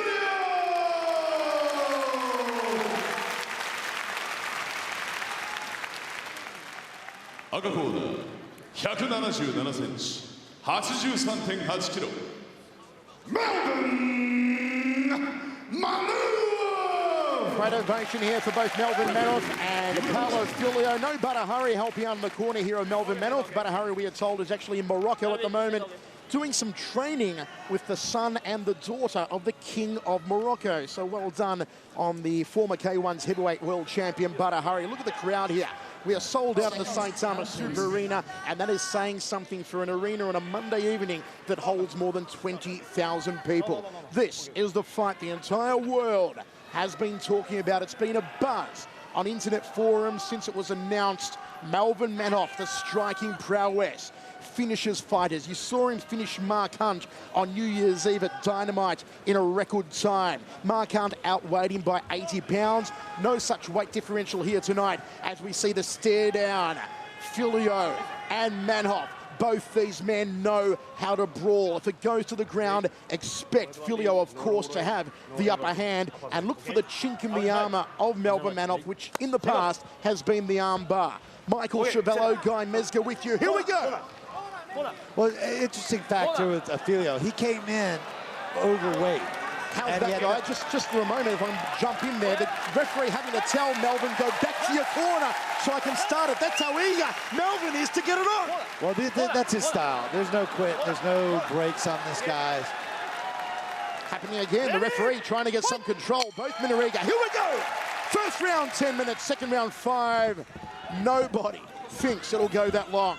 赤コーナー、177センチ、83.8キロ、メルビン・マヌエフ。 Great ovation here for both Melvin Manhoef and Paulo Filho. No Badahari helping on the corner here of Melvin Manhoef. Badahari, we are told, is actually in Morocco at the moment, doing some training with the son and the daughter of the King of Morocco. So well done on the former K1's heavyweight world champion, Badahari. Look at the crowd here. We are sold out at the St. Thomas Super Arena, and that is saying something for an arena on a Monday evening that holds more than 20,000 people. This is the fight the entire world has been talking about. It's been a buzz on internet forums since it was announced. Melvin Manhoef, the striking prowess, finishes fighters. You saw him finish Mark Hunt on New Year's Eve at Dynamite in a record time. Mark Hunt outweighed him by 80 pounds. No such weight differential here tonight as we see the stare down. Filho and Manhoef. Both these men know how to brawl. If it goes to the ground, expect Filho, of course, to have the upper hand, and look for the chink in the armour of Melvin Manhoef, which in the past has been the arm bar. Michael Chavello, Guy Mezger with you. Here we go. Well, interesting factor with Filho. He came in overweight. How's that, guy? Just for a moment, if I can jump in there, the referee having to tell Melvin, go back to your corner so I can start it. That's how eager Melvin is to get it on. Well, that's his style. There's no quit. There's no breaks on this guy. Happening again, the referee trying to get some control. Both men are eager. Here we go. First round, 10 minutes. Second round, 5. Nobody thinks it'll go that long.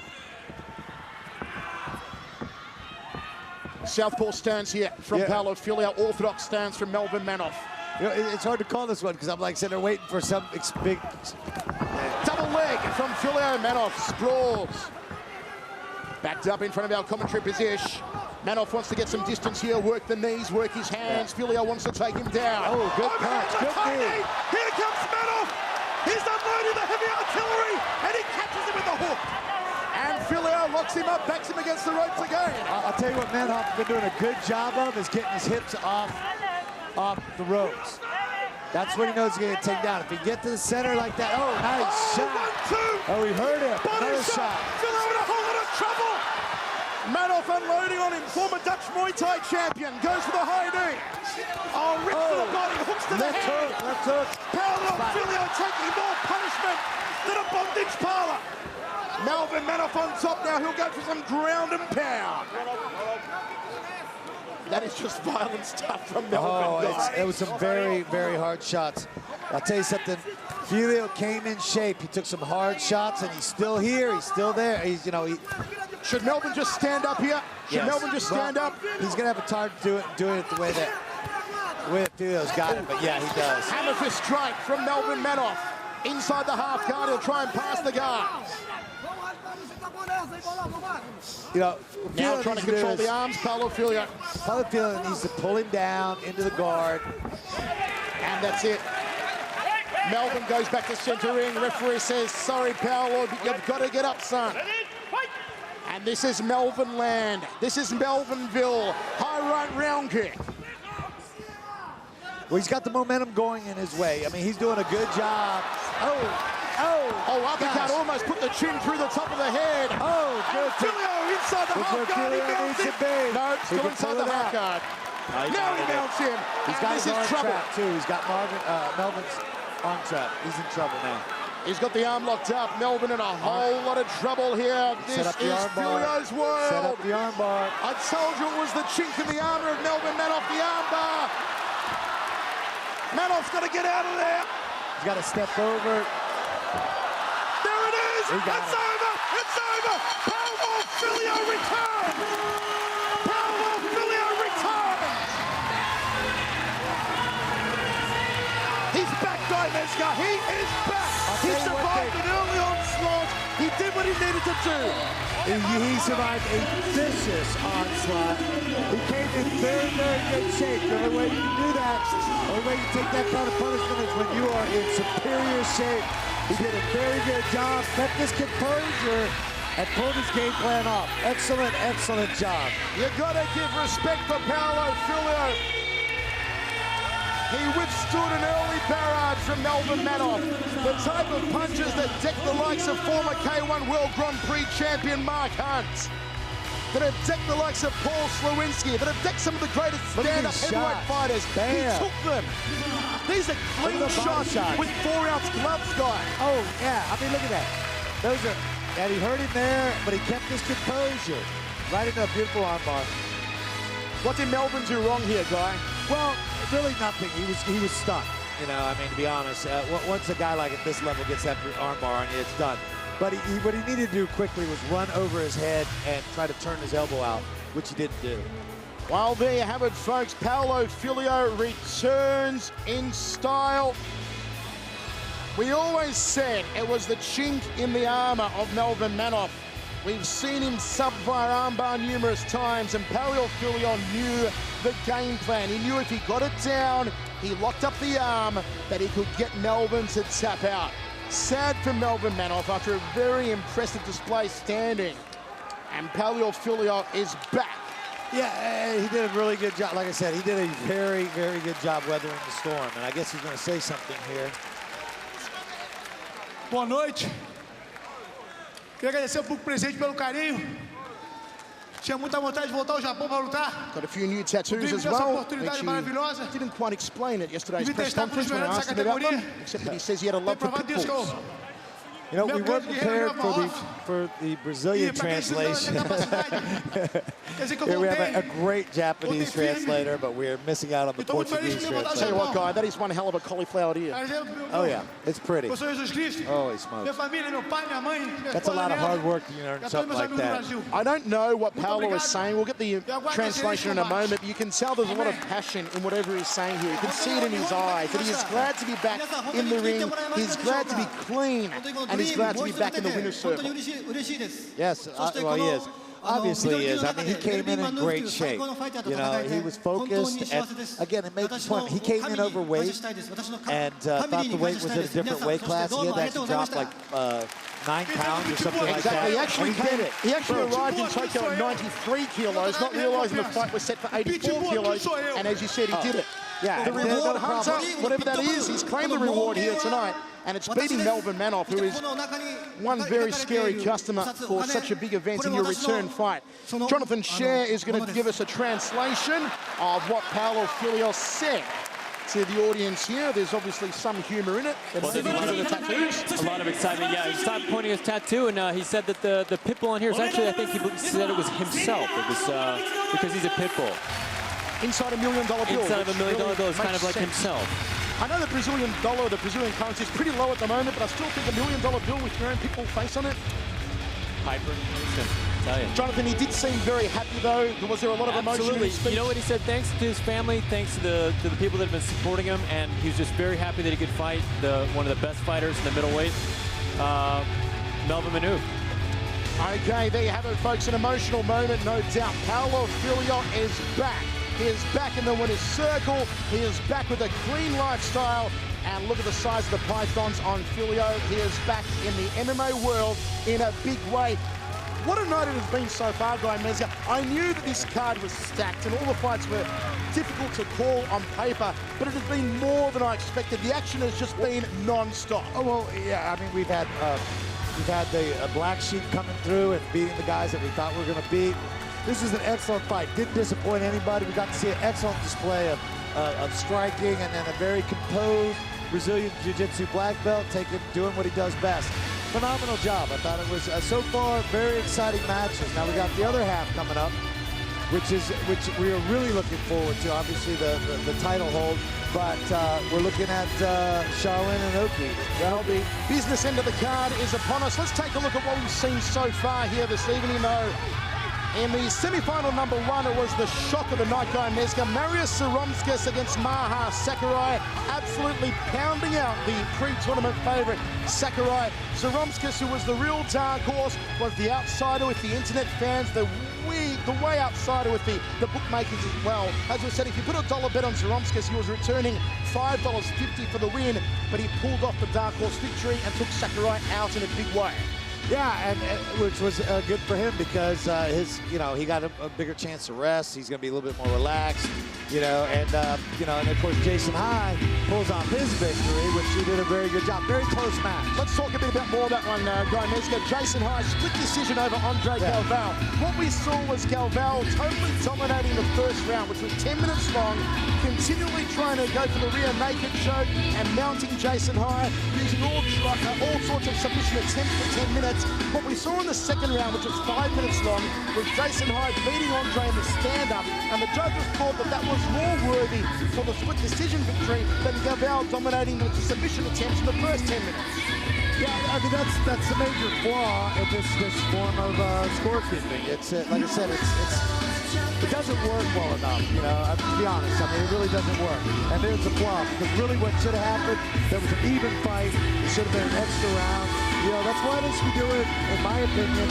Southpaw stance here from Paulo Filho. Orthodox stance from Melvin Manhoef. You know, it's hard to call this one because I'm like sitting there waiting for some big... Double leg from Filho. Manhoef sprawls. Backed up in front of our commentary position. Manhoef wants to get some distance here, work the knees, work his hands. Filho wants to take him down. Oh, good punch, good move. Here comes Manhoef. He's unloading the heavy artillery, and he catches him with the hook. And Filho locks him up, backs him against the ropes again. I'll tell you what Manhoef's been doing a good job of is getting his hips off the ropes. That's what he knows he's going to take down. If he gets to the center like that, oh, nice shot. 1, 2. Oh, he hurt him. Another shot. Filho in a whole lot of trouble. Manhoef unloading on him. Former Dutch Muay Thai champion. Goes for the high knee. Oh, rips to the body. Hooks to the head. Left hook. Paulo Filho taking more punishment than a bondage parlor. Melvin Manhoef on top now. He'll go for some ground and pound. That is just violent stuff from Melvin. It was some very, very hard shots. I'll tell you something. Filho came in shape. He took some hard shots, and he's still here. He's still there. He's, you know, should Melvin just stand up here? Should Melvin just stand up? He's gonna have a time doing it the way that Filho's got it. But yeah, he does. Hammer fist strike from Melvin Manhoef. Inside the half guard, he'll try and pass the guard. You know, now trying to control the arms, Paulo Filho. Paulo Filho needs to pull him down into the guard. And that's it. Melvin goes back to center ring. Referee says, sorry, Paulo, but you've got to get up, son. And this is Melvin land. This is Melvinville. High right round kick. Well, he's got the momentum going in his way. I mean, he's doing a good job. Oh, uppercut almost put the chin through the top of the head. Oh, good. Filio inside the half guard. He mounts it. No, still inside the half guard. Now he mounts him. He's got this his is arm trouble. trap, too. He's got Melvin's arm trap. He's in trouble now. He's got the arm locked up. Melvin in a whole lot of trouble here. This is Filio's world. Set up the arm bar. I told you it was the chink in the armor of Melvin. Manhoef the arm bar. Manhoef's got to get out of there. He's got to step over. There it is. It's over. It's over. Paulo Filio returns. Paulo Filio returns. He's back, Dimeska. He is back. He survived an early onslaught. He did what he needed to do. He survived a vicious onslaught. He came in very, very good shape. The only way you can do that, the only way you take that kind of punishment is when you are in superior shape. He did a very good job, kept his composure, and pulled his game plan off. Excellent, excellent job. You gotta give respect for Paulo Filio. He withstood an early barrage from Melvin Manhoef. The type of punches that deck the likes of former K1 World Grand Prix champion Mark Hunt. That have decked the likes of Paul Slawinski. That have decked some of the greatest stand-up heavyweight fighters. Bam. He took them. These are clean shots with 4-ounce gloves, guy. Oh, yeah. I mean, look at that. Those are, and he hurt him there, but he kept his composure. Right into a beautiful armbar. What did Melvin do wrong here, guy? Well, really nothing. He was stunned. You know, I mean, to be honest, once a guy like at this level gets that armbar on you, it's done. But what he needed to do quickly was run over his head and try to turn his elbow out, which he didn't do. Well, there you have it, folks. Paulo Filio returns in style. We always said it was the chink in the armor of Melvin Manhoef. We've seen him sub-via armbar numerous times, and Paulo Filio knew the game plan. He knew if he got it down, he locked up the arm, that he could get Melvin to tap out. Sad for Melvin Manhoef after a very impressive display standing. And Paulo Filio is back. Yeah, he did a really good job. Like I said, he did a very, very good job weathering the storm. And I guess he's going to say something here. Boa noite. Queria agradecer pelo presente, pelo carinho. Tinha muita vontade de voltar ao Japão para lutar. Got a few new tattoos as well, which he didn't quite explain at yesterday's press conference when I asked him about them, except that he says he had a love for pit bulls. You know, we weren't prepared for the Brazilian translation. Here we have a great Japanese translator, but we're missing out on the Portuguese translator. Tell you what, guy, that is one hell of a cauliflower ear. Oh yeah, it's pretty. Holy smokes. That's a lot of hard work to learn something like that. I don't know what Paulo is saying. We'll get the translation in a moment. But you can tell there's a lot of passion in whatever he's saying here. You can see it in his eyes that he is glad to be back in the ring. He's glad to be clean. And he's glad to be back in the winner's circle. Yes, well, he is. Obviously he is. I mean, he came in great shape. You know, he was focused. And again, it made the point. He came in overweight and thought the weight was at a different weight class. He had to actually drop like 9 pounds or something like that. He actually arrived in Tokyo at 93 kilos, not realizing the fight was set for 84 kilos. And as you said, he did it. Yeah, the reward hunter, whatever that is, he's claimed the reward here tonight. And it's beating Melvin Manhoef, who is one very scary customer for such a big event in your return fight. Jonathan Scher is going to give us a translation of what Paulo Filio said to the audience here. There's obviously some humor in it. Well, a lot of excitement. Yeah, he stopped pointing his tattoo, and he said that the pit bull on here is actually, I think he said it was himself. It was because he's a pit bull. Inside $1 million bill. Inside of $1 million bill is kind of like himself. I know the Brazilian dollar, the Brazilian currency is pretty low at the moment, but I still think $1 million bill with your own pit bull face on it. Hyperinflation, I tell you. Jonathan, he did seem very happy though. Was there a lot of emotion in his speech? You know what he said? Thanks to his family, thanks to the people that have been supporting him, and he was just very happy that he could fight one of the best fighters in the middleweight, Melvin Manhoef. Okay, there you have it, folks. An emotional moment, no doubt. Paulo Filio is back. He is back in the winner's circle. He is back with a clean lifestyle. And look at the size of the pythons on Filho. He is back in the MMA world in a big way. What a night it has been so far, Guy Mezger. I knew that this card was stacked and all the fights were difficult to call on paper, but it has been more than I expected. The action has just been non-stop. Oh, well, yeah, I mean, we've had the black sheep coming through and beating the guys that we thought we were going to beat. This is an excellent fight. Didn't disappoint anybody. We got to see an excellent display of striking and then a very composed Brazilian Jiu-Jitsu black belt doing what he does best. Phenomenal job. I thought it was, so far, very exciting matches. Now we got the other half coming up, which we are really looking forward to. Obviously the title hold, but we're looking at Shaolin and Oki. Well, the business end of the card is upon us. Let's take a look at what we've seen so far here this evening, though. In the semi-final number one, it was the shock of the night, Guy Mezger. Marius Zaromskis against Maha Sakurai, absolutely pounding out the pre-tournament favourite, Sakurai. Zaromskis, who was the real dark horse, was the outsider with the internet fans, the way outsider with the bookmakers as well. As we said, if you put a dollar bet on Zaromskis, he was returning $5.50 for the win, but he pulled off the dark horse victory and took Sakurai out in a big way. Yeah, and which was good for him because he got a bigger chance to rest. He's going to be a little bit more relaxed, and of course Jason High pulls off his victory, which he did a very good job. Very close match. Let's talk a bit about more of that one, Guy Mezger. Jason High, split decision over André Galvão. What we saw was Galvão totally dominating the first round, which was 10 minutes long, continually trying to go for the rear naked choke and mounting Jason High, using all sorts of submission attempts for 10 minutes. What we saw in the second round, which was 5 minutes long, was Jason High beating André in the stand-up, and the judges thought that was more worthy for the split decision victory than Galvão dominating the submission attempts in the first 10 minutes. Yeah, I mean, that's the major flaw in this form of scorekeeping. It's like I said, it doesn't work well enough, to be honest. I mean, it really doesn't work. And there's a flaw, because really what should have happened, there was an even fight. It should have been an extra round. That's why they should do it, in my opinion,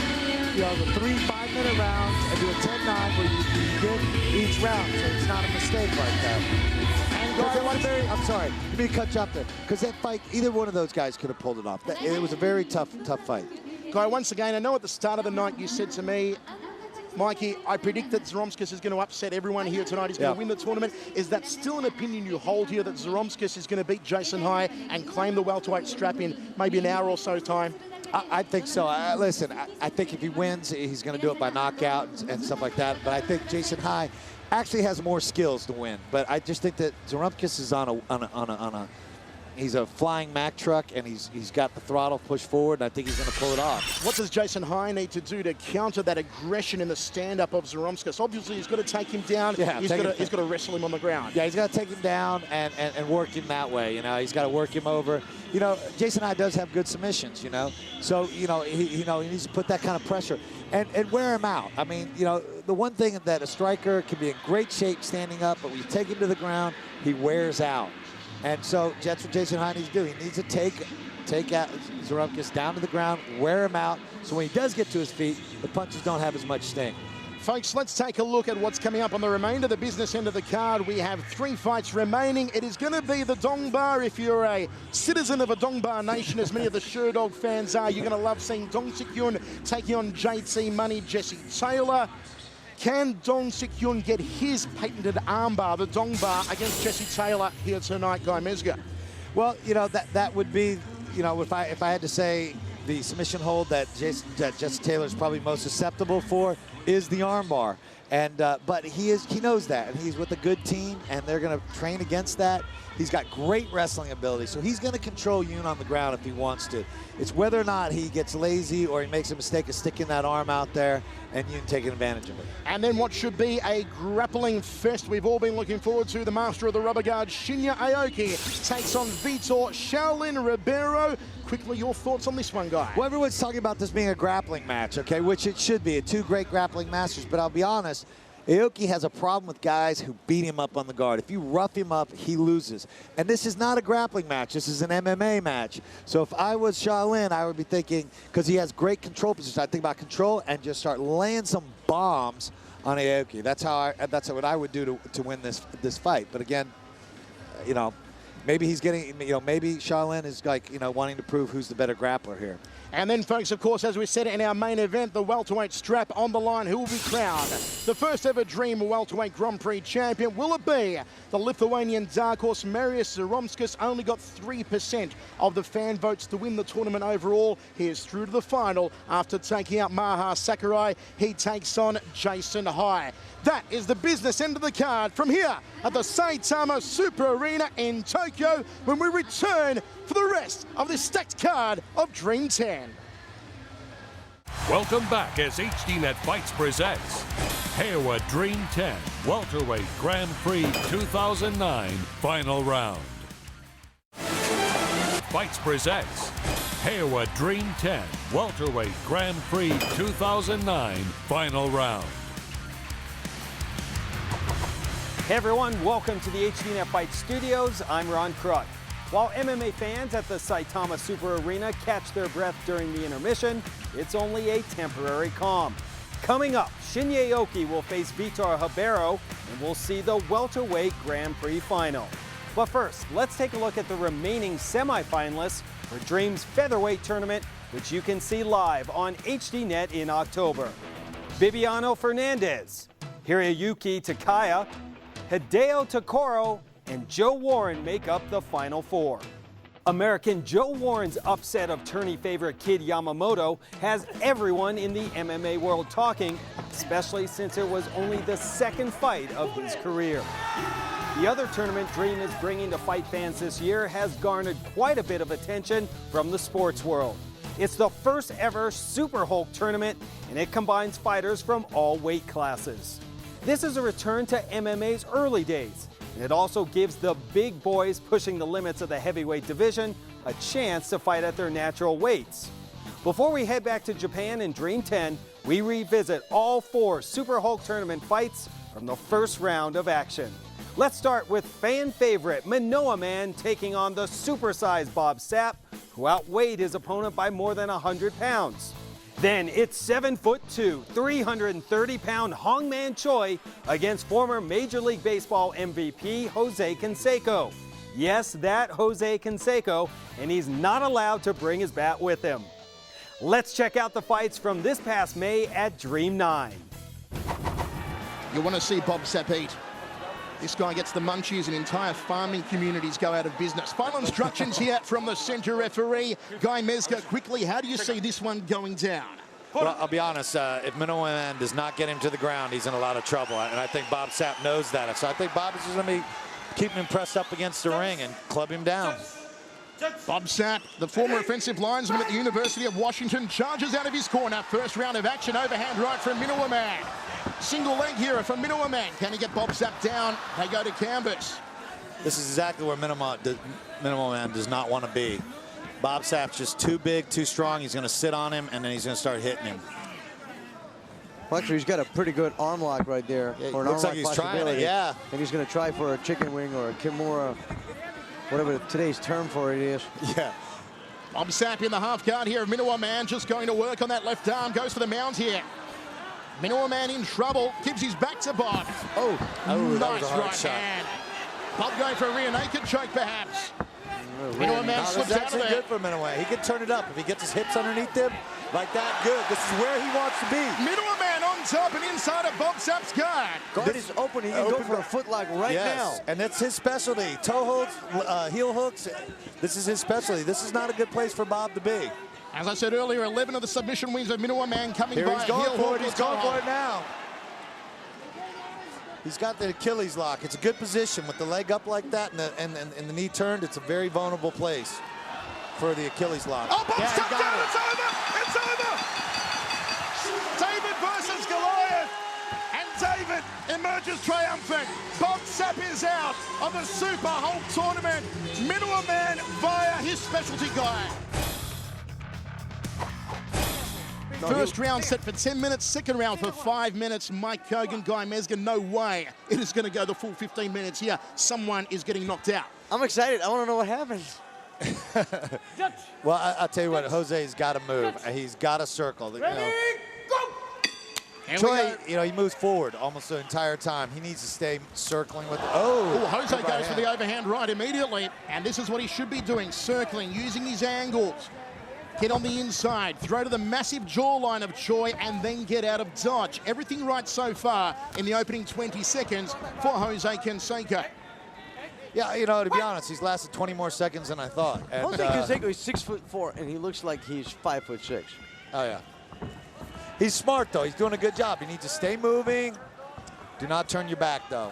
the 3 5-minute rounds and do a 10-9 where you get each round, so it's not a mistake like that. I'm sorry, let me cut you up there, because that fight, either one of those guys could have pulled it off. It was a very tough fight. Guy, once again, I know at the start of the night you said to me, Mikey, I predict that Zaromskis is going to upset everyone here tonight. He's going to win the tournament. Is that still an opinion you hold here, that Zaromskis is going to beat Jason High and claim the welterweight strap in maybe an hour or so time? I think so. Listen, I think if he wins, he's going to do it by knockout and stuff like that. But I think Jason High actually has more skills to win. But I just think that Zaromskis is he's a flying Mack truck, and he's got the throttle pushed forward, and I think he's going to pull it off. What does Jason High need to do to counter that aggression in the stand-up of Zaromskis? Obviously, he's got to take him down. Yeah, he's got to wrestle him on the ground. Yeah, he's got to take him down and work him that way. He's got to work him over. Jason High does have good submissions. So he needs to put that kind of pressure and wear him out. I mean, the one thing that a striker can be in great shape standing up, but when you take him to the ground, he wears out. And so that's what Jason High needs to do. He needs to take out Zaromskis down to the ground, wear him out, so when he does get to his feet, the punches don't have as much sting. Folks, let's take a look at what's coming up on the remainder of the business end of the card. We have 3 fights remaining. It is going to be the Dongba. If you're a citizen of a Dongba nation, as many of the Sherdog fans are, you're going to love seeing Dong Sik-yun taking on JT Money, Jesse Taylor. Can Dong Sik-yun get his patented armbar, the Dong Bar, against Jesse Taylor here tonight, Guy Mezger? Well, that would be, if I had to say the submission hold that Jesse Taylor is probably most susceptible for is the armbar. And but he knows that, and he's with a good team, and they're going to train against that. He's got great wrestling ability, so he's going to control Yun on the ground if he wants to. It's whether or not he gets lazy or he makes a mistake of sticking that arm out there and Yun taking advantage of it. And then what should be a grappling fest we've all been looking forward to. The master of the rubber guard, Shinya Aoki, takes on Vitor Shaolin Ribeiro. Quickly, your thoughts on this one, Guy? Well, everyone's talking about this being a grappling match, okay, which it should be. 2 great grappling masters, but I'll be honest, Aoki has a problem with guys who beat him up on the guard. If you rough him up, he loses. And this is not a grappling match. This is an MMA match. So if I was Shaolin, I would be thinking, because he has great control position, I'd think about control and just start laying some bombs on Aoki. That's what I would do to win this fight. But again, you know, maybe he's getting, you know, maybe Shaolin is like, you know, wanting to prove who's the better grappler here. And then, folks, of course, as we said in our main event, the welterweight strap on the line. Who will be crowned the first ever Dream Welterweight Grand Prix champion? Will it be the Lithuanian dark horse Marius Zaromskis? Only got 3% of the fan votes to win the tournament overall. He is through to the final after taking out Maha Sakurai. He takes on Jason High. That is the business end of the card from here at the Saitama Super Arena in Tokyo when we return for the rest of this stacked card of Dream 10. Welcome back as HDNet Fights presents Hayward Dream 10 Welterweight Grand Prix 2009 Final Round. Fights presents Hayward Dream 10 Welterweight Grand Prix 2009 Final Round. Hey everyone, welcome to the HDNet Fight Studios. I'm Ron Kruk. While MMA fans at the Saitama Super Arena catch their breath during the intermission, it's only a temporary calm. Coming up, Shinya Aoki will face Vitor Ribeiro, and we'll see the welterweight Grand Prix final. But first, let's take a look at the remaining semifinalists for Dream's featherweight tournament, which you can see live on HDNet in October. Bibiano Fernandez, Hiroyuki Takaya, Hideo Takoro, and Joe Warren make up the final four. American Joe Warren's upset of tourney favorite Kid Yamamoto has everyone in the MMA world talking, especially since it was only the second fight of his career. The other tournament Dream is bringing to fight fans this year has garnered quite a bit of attention from the sports world. It's the first ever Super Hulk tournament, and it combines fighters from all weight classes. This is a return to MMA's early days, and it also gives the big boys pushing the limits of the heavyweight division a chance to fight at their natural weights. Before we head back to Japan in Dream 10, we revisit all four Super Hulk tournament fights from the first round of action. Let's start with fan favorite Manoa Man taking on the supersized Bob Sapp, who outweighed his opponent by more than 100 pounds. Then it's 7'2", 330-pound Hongman Choi against former Major League Baseball MVP Jose Canseco. Yes, that Jose Canseco, and he's not allowed to bring his bat with him. Let's check out the fights from this past May at Dream 9. You want to see Bob Sapp eat. This guy gets the munchies and entire farming communities go out of business. Final instructions here from the center referee. Guy Mezger, quickly, how do you see this one going down? Well, I'll be honest, if Manoa Man does not get him to the ground, he's in a lot of trouble. And I think Bob Sapp knows that. So I think Bob is just going to be keeping him pressed up against the ring and club him down. Bob Sapp, the former offensive linesman at the University of Washington, charges out of his corner. First round of action, overhand right from Manoa Man. Single leg here from Manoa Man. Can he get Bob Sapp down? They go to canvas. This is exactly where Manoa Man does not want to be. Bob Sapp's just too big, too strong. He's going to sit on him, and then he's going to start hitting him. Well, actually, he's got a pretty good arm lock right there. Yeah, or an looks arm like lock he's trying it, yeah. And he's going to try for a chicken wing or a kimura, whatever today's term for it is. Yeah. Bob Sapp in the half guard here of Manoa Man, just going to work on that left arm, goes for the mount here. Manoa Man in trouble, gives his back to Bob. Oh, nice right shot. hand. Bob going for a rear naked choke, perhaps. Manoa Man slips out of there. Good for Manoa. He can turn it up. If he gets his hips underneath him, like that, good. This is where he wants to be. Manoa Man on top and inside of Bob Sapp's guard. Guard is open. He can go for a footlock right now. And that's his specialty. Toe holds, heel hooks. This is his specialty. This is not a good place for Bob to be. As I said earlier, 11 of the submission wins of Manoa Man coming by. He's going for it. He's going for it now. now. He's got the Achilles lock. It's a good position with the leg up like that and the knee turned. It's a very vulnerable place for the Achilles lock. Oh, Bob Sapp down. It's over. It's over. David versus Goliath. And David emerges triumphant. Bob Sapp is out of the Super Hulk tournament. Manoa Man via his specialty guy. First round set for 10 minutes, second round for 5 minutes. Mike Kogan, Guy Mezger, no way it is going to go the full 15 minutes here. Someone is getting knocked out. I'm excited. I want to know what happens. Well, I'll tell you what, Jose's got to move. He's got to circle. You know. Choi, he moves forward almost the entire time. He needs to stay circling with Jose goes for the overhand right immediately, and this is what he should be doing, circling, using his angles. Get on the inside, throw to the massive jawline of Choi, and then get out of dodge. Everything right so far in the opening 20 seconds for Jose Canseco. Yeah, to be honest, he's lasted 20 more seconds than I thought. And, Jose Canseco is 6'4", and he looks like he's 5'6". Oh, yeah. He's smart, though. He's doing a good job. You need to stay moving. Do not turn your back, though.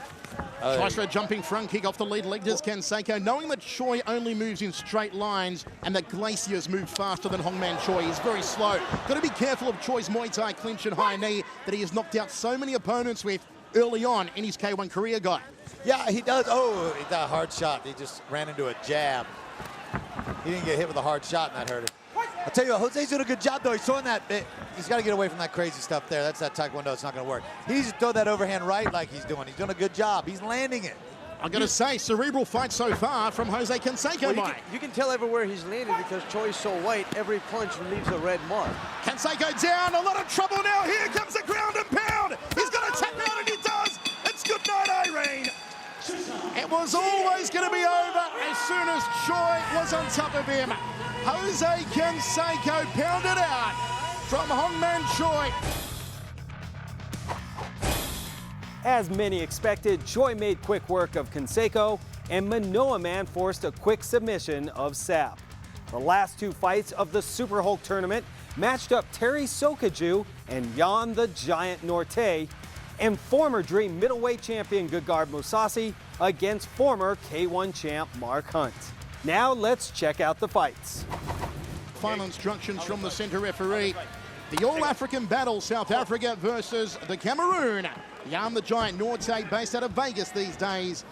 Tries for a jumping front kick off the lead leg, does Canseco, knowing that Choi only moves in straight lines and that Glaciers move faster than Hongman Choi. He's very slow. Got to be careful of Choi's Muay Thai clinch and high knee that he has knocked out so many opponents with early on in his K1 career, guy. Yeah, he does. Oh, that hard shot. He just ran into a jab. He didn't get hit with a hard shot, and that hurt him. I'll tell you what, Jose's doing a good job, though. He's throwing that. He's got to get away from that crazy stuff there. That's that Taekwondo. It's not going to work. He needs to throw that overhand right like he's doing. He's doing a good job. He's landing it. I'm going to say, cerebral fight so far from Jose Canseco, Mike. You can tell everywhere he's landed because Choi's so white, every punch leaves a red mark. Canseco down, a lot of trouble now. Here comes the ground and pound. He's going to tap out, and he does. It's good night, Irene. It was always going to be over as soon as Choi was on top of him. Jose Canseco pounded out from Hongman Choi. As many expected, Choi made quick work of Canseco, and Manoa Man forced a quick submission of Sap. The last two fights of the Super Hulk tournament matched up Terry Sokaju and Jan the Giant Norte, and former Dream middleweight champion Gegard Mousasi against former K1 champ Mark Hunt. Now let's check out the fights. Final instructions from the center referee. The All-African battle, South Africa versus the Cameroon. Jan the Giant Norte, based out of Vegas these days,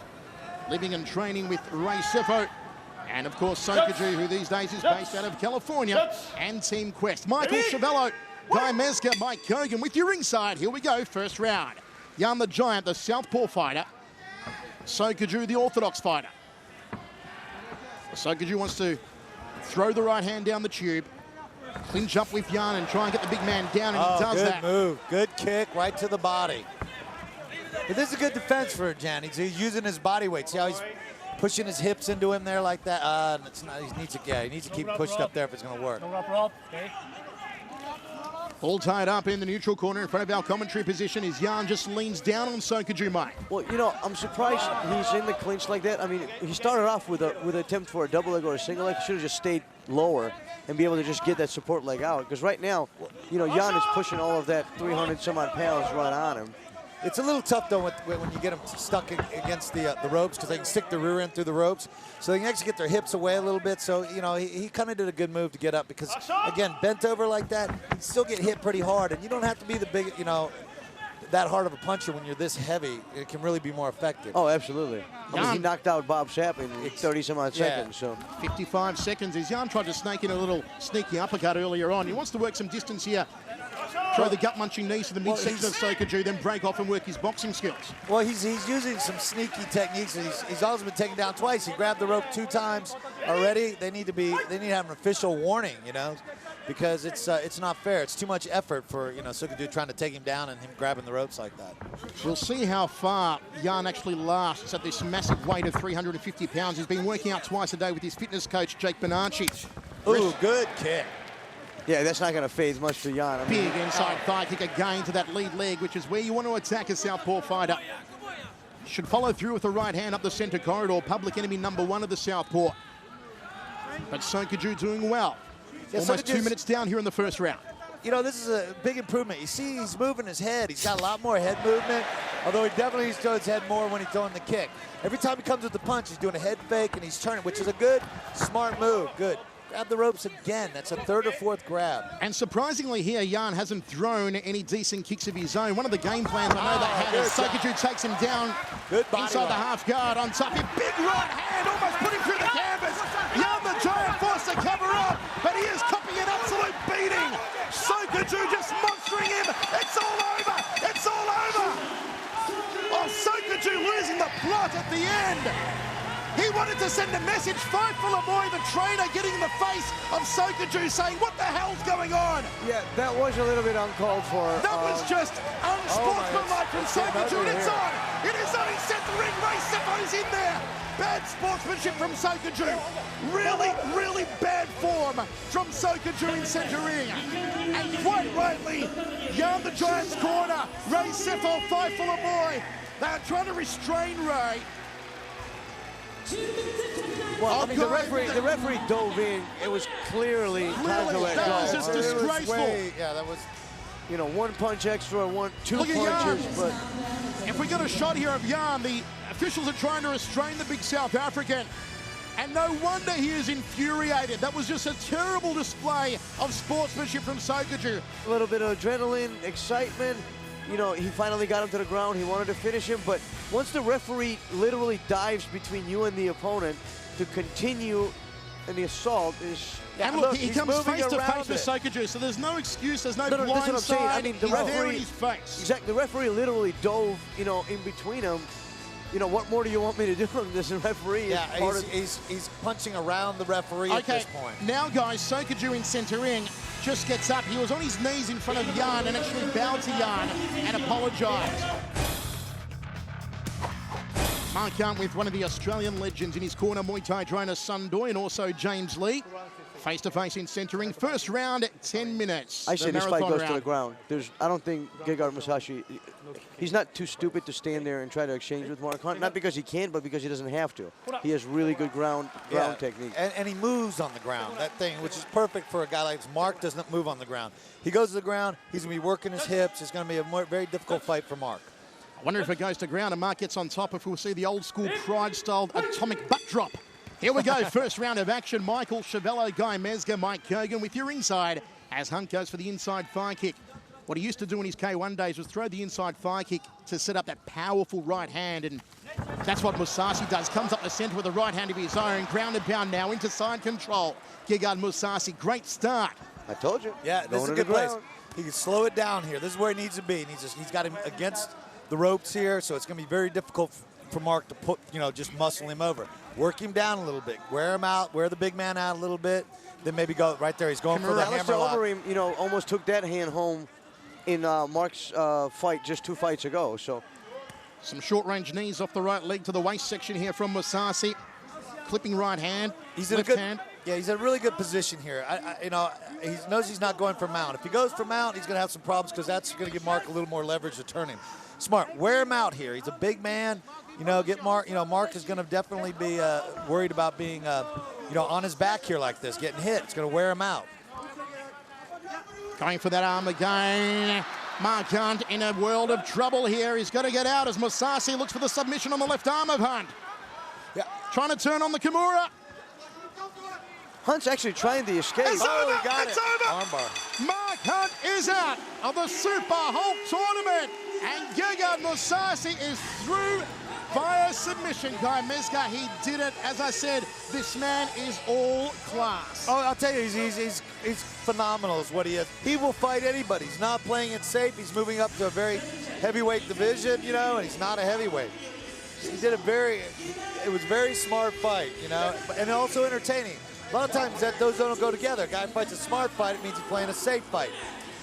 living and training with Ray Sefo. And of course, Sokaju, who these days is based out of California, and Team Quest. Michael Chavello, Guy Mezger, Mike Kogan with your ringside. Here we go, first round. Jan the Giant, the southpaw fighter. Sokaju, the orthodox fighter. Sokaju wants to throw the right hand down the tube, clinch up with Jan and try and get the big man down, and he does that. Good move, good kick right to the body. But this is a good defense for Jan. He's using his body weight. See how he's pushing his hips into him there like that? It's not, he needs to keep pushed up there if it's going to work. All tied up in the neutral corner in front of our commentary position is Jan, just leans down on Sokaju, Mike. Well, I'm surprised he's in the clinch like that. I mean, he started off with an attempt for a double leg or a single leg. He should have just stayed lower and be able to just get that support leg out. Because right now, Jan is pushing all of that 300-some-odd pounds right on him. It's a little tough, though, when you get them stuck against the ropes, because they can stick the rear end through the ropes. So they can actually get their hips away a little bit. So, he kind of did a good move to get up because, again, bent over like that, you still get hit pretty hard. And you don't have to be the big, that hard of a puncher when you're this heavy. It can really be more effective. Oh, absolutely. I mean, he knocked out Bob Sapp in 30-some-odd seconds. So 55 seconds as Jan tried to snake in a little sneaky uppercut earlier on. He wants to work some distance here. Throw the gut-munching knees to the midsection of Sokaju, then break off and work his boxing skills. Well, he's using some sneaky techniques. He's also been taken down twice. He grabbed the rope 2 times already. They need to have an official warning, because it's not fair. It's too much effort for Sokaju trying to take him down and him grabbing the ropes like that. We'll see how far Jan actually lasts at this massive weight of 350 pounds. He's been working out twice a day with his fitness coach, Jake Bonacci. Ooh, good kick. Yeah, that's not going to phase much for Jan. Big inside thigh kick again to that lead leg, which is where you want to attack a southpaw fighter. Should follow through with the right hand up the center corridor, public enemy number 1 of the southpaw. But Sokaju doing well. Yeah, almost 2 minutes down here in the first round. This is a big improvement. You see he's moving his head. He's got a lot more head movement, although he definitely needs to throw his head more when he's throwing the kick. Every time he comes with the punch, he's doing a head fake and he's turning, which is a good, smart move. Good. Grab the ropes again. That's a 3rd or 4th grab. And surprisingly here, Jan hasn't thrown any decent kicks of his own. One of the game plans, I know that had is Sokaju takes him down inside the half guard on top. A big right hand, almost put him through the canvas. Jan the Giant forced to cover up, but he is copying an absolute beating. Sokaju just monstering him. It's all over. It's all over. Oh, Sokaju losing the plot at the end. He wanted to send a message. Fight for Lamoy, the trainer, getting in the face of Sokaju, saying, what the hell's going on? Yeah, that was a little bit uncalled for. That was just unsportsmanlike from Sokaju, and it's on. It is on. He set the ring. Ray Seppo's in there. Bad sportsmanship from Sokaju. Really, really bad form from Sokaju in center ring. And quite rightly, Jan the Giant's corner. Ray Seppo, fight for Lamoy. They're trying to restrain Ray. Well, I mean, the referee dove in. It was clearly time to let go. That was just disgraceful. Yeah, that was, you know, one punch extra, two punches, but if we get a shot here of Jan, the officials are trying to restrain the big South African. And no wonder he is infuriated. That was just a terrible display of sportsmanship from Sokaju. A little bit of adrenaline, excitement. You know, he finally got him to the ground. He wanted to finish him, but once the referee literally dives between you and the opponent to continue in the assault is... And look, he comes face to face with Sokaju, so there's no excuse, there's no blind side. I mean, the He's there referee, in his face. Exactly, the referee literally dove, you know, in between them. You know, what more do you want me to do? This referee is he's punching around the referee at this point. Now, guys, Sokaju in center ring just gets up. He was on his knees in front of Jan and actually bowed to Jan and apologized. Mark Hunt with one of the Australian legends in his corner, Muay Thai trainer Sundoy, and also James Lee. Face-to-face in centering. First round at 10 minutes. I say this fight goes to the ground. I don't think Gegard Musashi, he's not too stupid to stand there and try to exchange with Mark Hunt. Not because he can, but because he doesn't have to. He has really good ground technique. And he moves on the ground, that thing, which is perfect for a guy like this. Mark doesn't move on the ground. He goes to the ground, he's going to be working his hips. It's going to be a very difficult fight for Mark. I wonder if it goes to ground and Mark gets on top, if we'll see the old-school pride-style atomic butt drop. Here we go, first round of action. Michael Chavello, Guy Mesga, Mike Kogan with your inside as Hunt goes for the inside thigh kick. What he used to do in his K1 days was throw the inside thigh kick to set up that powerful right hand, and that's what Musashi does. Comes up the center with a right hand of his own. Ground and pound now into side control. Gegard Musashi, great start. I told you. Yeah, this is a good place. He can slow it down here. This is where he needs to be. He's got him against the ropes here, so it's going to be very difficult for Mark to put, you know, just muscle him over. Work him down a little bit. Wear him out. Wear the big man out a little bit. Then maybe go right there. He's going for the hammer lock. You know, almost took that hand home in Mark's fight just 2 fights ago. So, some short-range knees off the right leg to the waist section here from Musashi. Clipping right hand. He's in a good hand. Yeah, he's in a really good position here. You know, he knows he's not going for mount. If he goes for mount, he's going to have some problems because that's going to give Mark a little more leverage to turn him. Smart. Wear him out here. He's a big man. You know, get Mark. You know, Mark is going to definitely be worried about being, you know, on his back here like this, getting hit. It's going to wear him out. Going for that arm again. Mark Hunt in a world of trouble here. He's got to get out as Musashi looks for the submission on the left arm of Hunt. Yeah. Trying to turn on the Kimura. Hunt's actually trying to escape. It's over. He got it's it. over. Armbar. Mark Hunt is out of the Super Hulk tournament. And Gegard Musashi is through via submission. Guy Mesga, he did it. As I said, this man is all class. Oh, I'll tell you, he's phenomenal is what he is. He will fight anybody. He's not playing it safe. He's moving up to a very heavyweight division, you know, and he's not a heavyweight. He did it was a very smart fight, you know, and also entertaining. A lot of times those don't go together. A guy fights a smart fight, it means he's playing a safe fight.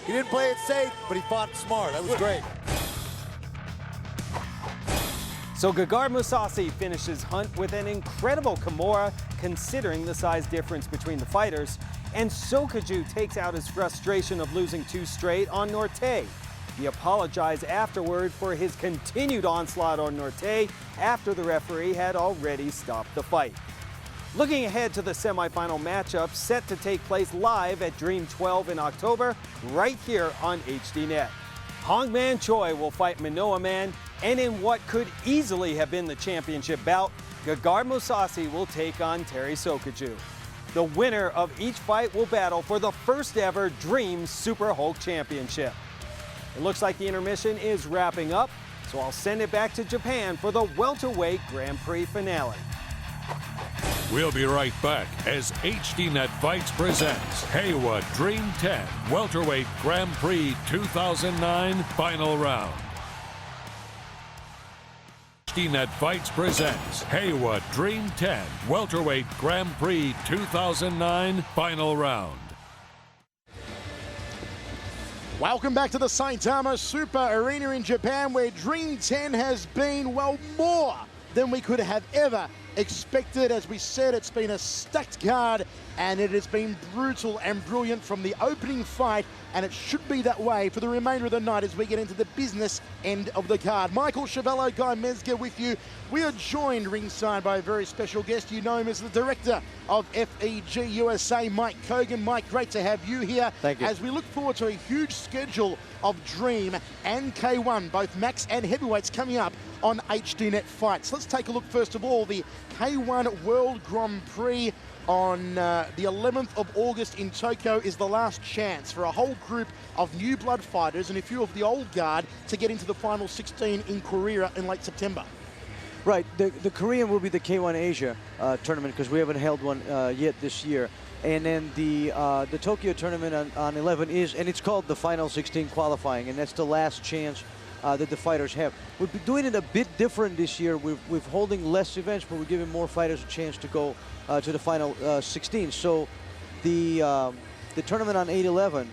He didn't play it safe, but he fought smart. That was great. So Gegard Musashi finishes Hunt with an incredible Kimura considering the size difference between the fighters, and Sokaju takes out his frustration of losing 2 straight on Norte. He apologized afterward for his continued onslaught on Norte after the referee had already stopped the fight. Looking ahead to the semifinal matchup set to take place live at DREAM.10 in October, right here on HDNet. Hongman Choi will fight Manoa Man, and in what could easily have been the championship bout, Gegard Musashi will take on Terry Sokaju. The winner of each fight will battle for the first ever Dream Super Hulk Championship. It looks like the intermission is wrapping up, so I'll send it back to Japan for the Welter Weight Grand Prix finale. We'll be right back as HDNet Fights presents Heiwa DREAM.10 Welterweight Grand Prix 2009 Final Round. HDNet Fights presents Haywa DREAM.10 Welterweight Grand Prix 2009 Final Round. Welcome back to the Saitama Super Arena in Japan, where DREAM.10 has been, well, more than we could have ever expected. As we said, it's been a stacked card, and it has been brutal and brilliant from the opening fight, and it should be that way for the remainder of the night as we get into the business end of the card. Michael Chavello, Guy Mezger with you. We are joined ringside by a very special guest. You know him as the director of FEG USA, Mike Kogan. Mike, great to have you here. Thank you. As we look forward to a huge schedule of Dream and K1, both max and heavyweights coming up on HDNet Fights. Let's take a look first of all, the K1 World Grand Prix on the 11th of August in Tokyo is the last chance for a whole group of new blood fighters and a few of the old guard to get into the final 16 in Korea in late September. Right, the Korean will be the K1 Asia tournament, because we haven't held one yet this year. And then the Tokyo tournament on 11 is, and it's called the Final 16 qualifying, and that's the last chance that the fighters have. We're doing it a bit different this year. We're holding less events, but we're giving more fighters a chance to go to the Final 16. So the tournament on 8/11,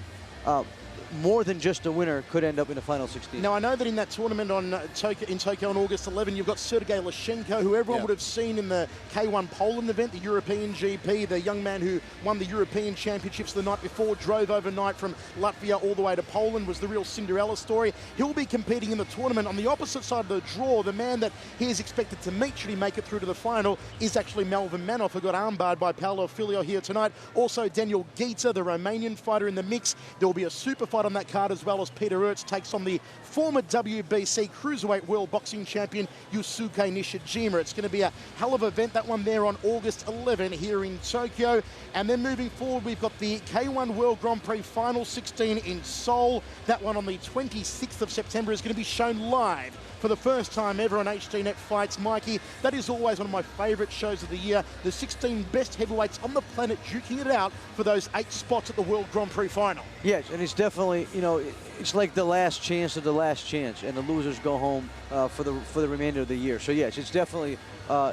more than just a winner could end up in the Final 16. Now, I know that in that tournament in Tokyo on August 11, you've got Sergei Lashenko, who everyone would have seen in the K1 Poland event, the European GP, the young man who won the European Championships the night before, drove overnight from Latvia all the way to Poland, was the real Cinderella story. He'll be competing in the tournament. On the opposite side of the draw, the man that he is expected to meet, should he make it through to the final, is actually Melvin Manhoef, who got armbarred by Paulo Filho here tonight. Also, Daniel Gita, the Romanian fighter, in the mix. There will be a super fight on that card, as well as Peter Ertz takes on the former WBC Cruiserweight World Boxing Champion Yusuke Nishijima. It's going to be a hell of an event, that one there on August 11 here in Tokyo. And then moving forward, we've got the K1 World Grand Prix Final 16 in Seoul. That one on the 26th of September is going to be shown live for the first time ever on HDNet Fights. Mikey, that is always one of my favourite shows of the year. The 16 best heavyweights on the planet duking it out for those 8 spots at the World Grand Prix Final. Yes, and it's definitely, you know, it's like the last chance of the last chance, and the losers go home for the remainder of the year. So yes, it's definitely,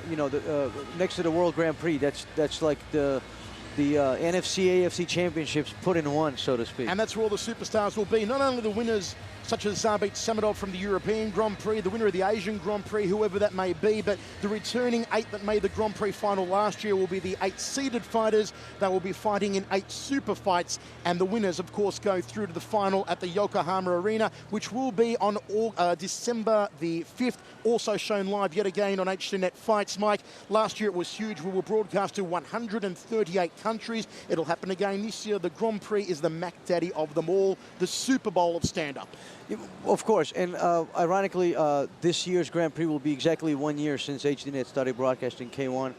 you know, next to the World Grand Prix, that's like the NFC, AFC championships put in one, so to speak. And that's where all the superstars will be. Not only the winners, such as Zabit Samedov from the European Grand Prix, the winner of the Asian Grand Prix, whoever that may be, but the returning 8 that made the Grand Prix final last year will be the 8 seeded fighters. They will be fighting in 8 super fights, and the winners, of course, go through to the final at the Yokohama Arena, which will be on December the 5th, also shown live yet again on HDNet Fights. Mike, last year it was huge. We were broadcast to 138 countries. It'll happen again this year. The Grand Prix is the Mac Daddy of them all, the Super Bowl of stand-up. Of course, and ironically, this year's Grand Prix will be exactly 1 year since HDNet started broadcasting K1.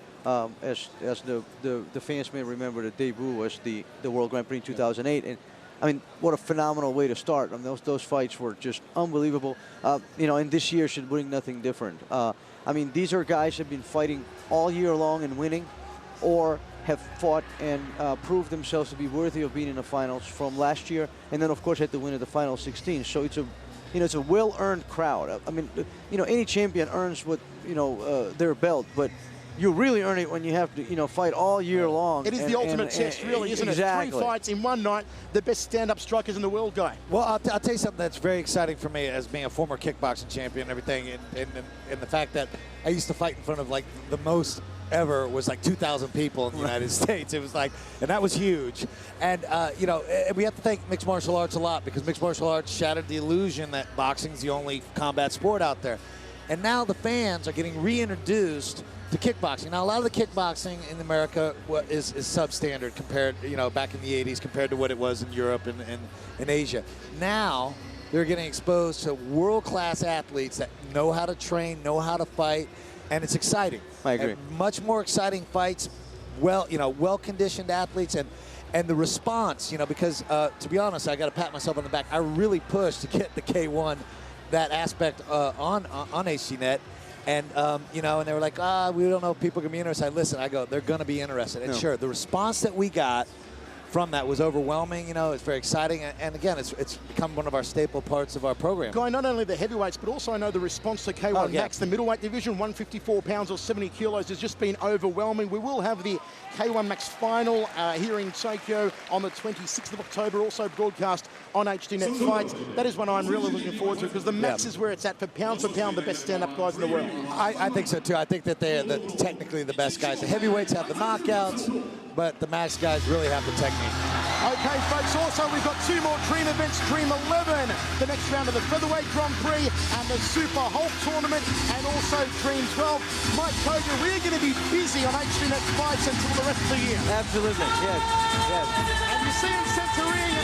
As the fans may remember, the debut was the World Grand Prix in 2008, and I mean, what a phenomenal way to start. I mean, those fights were just unbelievable. You know, and this year should bring nothing different. I mean, these are guys who have been fighting all year long and winning, or have fought and proved themselves to be worthy of being in the finals from last year, and then of course had to win at the final 16. So it's a, you know, it's a well-earned crowd. I mean, you know, any champion earns what, you know, their belt, but you really earn it when you have to, you know, fight all year long. It is the ultimate test, really, isn't exactly. it? 3 fights in one night, the best stand-up strikers in the world, Guy. Well, I'll tell you something that's very exciting for me as being a former kickboxing champion and everything, and the fact that I used to fight in front of, like, the most ever was like 2,000 people in the United States. It was like, and that was huge. And, you know, we have to thank mixed martial arts a lot, because mixed martial arts shattered the illusion that boxing's the only combat sport out there. And now the fans are getting reintroduced to kickboxing. Now, a lot of the kickboxing in America is substandard compared, you know, back in the 80s compared to what it was in Europe and in Asia. Now, they're getting exposed to world-class athletes that know how to train, know how to fight, and it's exciting. I agree. And much more exciting fights, well-conditioned athletes, and the response, you know, because to be honest, I got to pat myself on the back. I really pushed to get the K1, that aspect on HDNet, and you know, and they were like, we don't know if people are gonna be interested. Listen, I go, they're gonna be interested, and sure, the response that we got from that was overwhelming. You know, it's very exciting, and again, it's become one of our staple parts of our program. Guy, not only the heavyweights, but also I know the response to K1 Max, the middleweight division, 154 pounds or 70 kilos, has just been overwhelming. We will have the K1 Max final here in Tokyo on the 26th of October, also broadcast on HDNet Fights. That is one I'm really looking forward to, because the Max is where it's at for pound, the best stand-up guys in the world. I think so too. I think that they're technically the best guys. The heavyweights have the knockouts, but the Max guys really have the technique. Okay, folks, also we've got two more Dream events, Dream 11, the next round of the Featherweight Grand Prix and the Super Hulk Tournament, and also Dream 12. Mike Kogan, we're going to be busy on HDNet Fights until the rest of the year. Absolutely, yes. And you see in centering,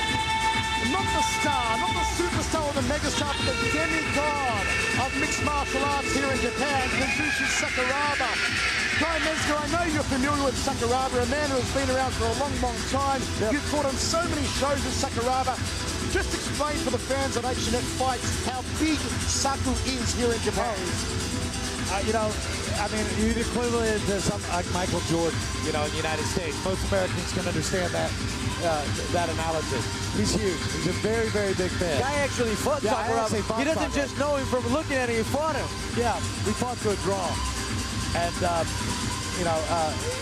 not the star, not the superstar or the megastar, but the demigod of mixed martial arts here in Japan, Kazushi Sakuraba. Guy Mezger, I know you're familiar with Sakuraba, a man who has been around for a long, long time. You've fought on so many shows with Sakuraba. Just explain for the fans of HDNet Fights how big Saku is here in Japan. You know, I mean, you equivalent to some like Michael Jordan, you know, in the United States. Most Americans can understand that that analogy. He's huge. He's a very, very big fan. Guy actually fought Sakuraba. He doesn't just know him from looking at him. He fought him. Yeah, we fought to a draw. And, you know,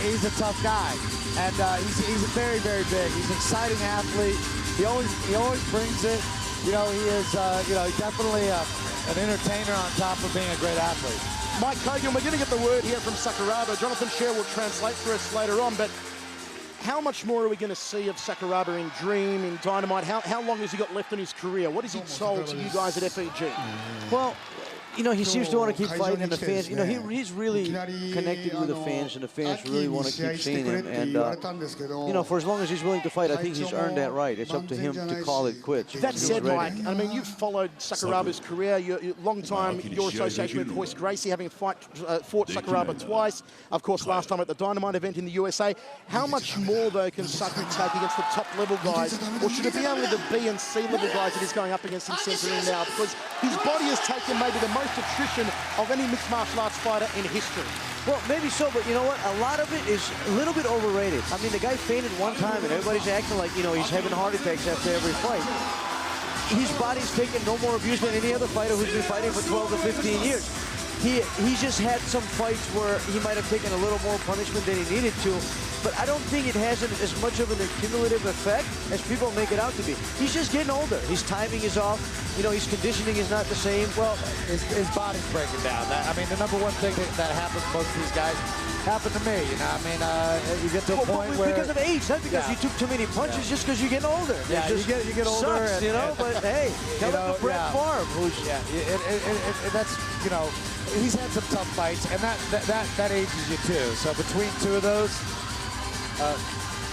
he's a tough guy. And he's very, very big. He's an exciting athlete. He always brings it. You know, he is, you know, definitely an entertainer on top of being a great athlete. Mike Kogan, we're going to get the word here from Sakuraba. Jonathan Scher will translate for us later on, but how much more are we going to see of Sakuraba in Dream, in Dynamite? How long has he got left in his career? What has he told to you guys at FEG? Well, you know, he seems to want to keep fighting, and the fans, you know, he's really connected with the fans, and the fans really want to keep seeing him. And, you know, for as long as he's willing to fight, I think he's earned that right. It's up to him to call it quits. That said, Mike, I mean, you've followed Sakuraba's career. Long time, your association with Hoist Gracie, having fought Sakuraba twice. Of course, last time at the Dynamite event in the USA. How much more, though, can Saku take against the top-level guys? Or should it be only the B and C-level guys that he's going up against in centering now? Because his body has taken maybe the most attrition of any mixed martial arts fighter in history. Well, maybe so, but you know what? A lot of it is a little bit overrated. I mean, the guy fainted one time, and everybody's acting like, you know, he's having heart attacks after every fight. His body's taken no more abuse than any other fighter who's been fighting for 12 to 15 years. He's just had some fights where he might have taken a little more punishment than he needed to, but I don't think it has as much of an accumulative effect as people make it out to be. He's just getting older. His timing is off. You know, his conditioning is not the same. Well, his body's breaking down. I mean, the number one thing that happens to most of these guys happened to me. You know, I mean, you get to a point where because of age, not because you took too many punches, just because you're getting older. Yeah, you get older, sucks, you know. But hey, tell him to Brett Favre, who's that's, you know, he's had some tough fights, and that ages you too. So between two of those,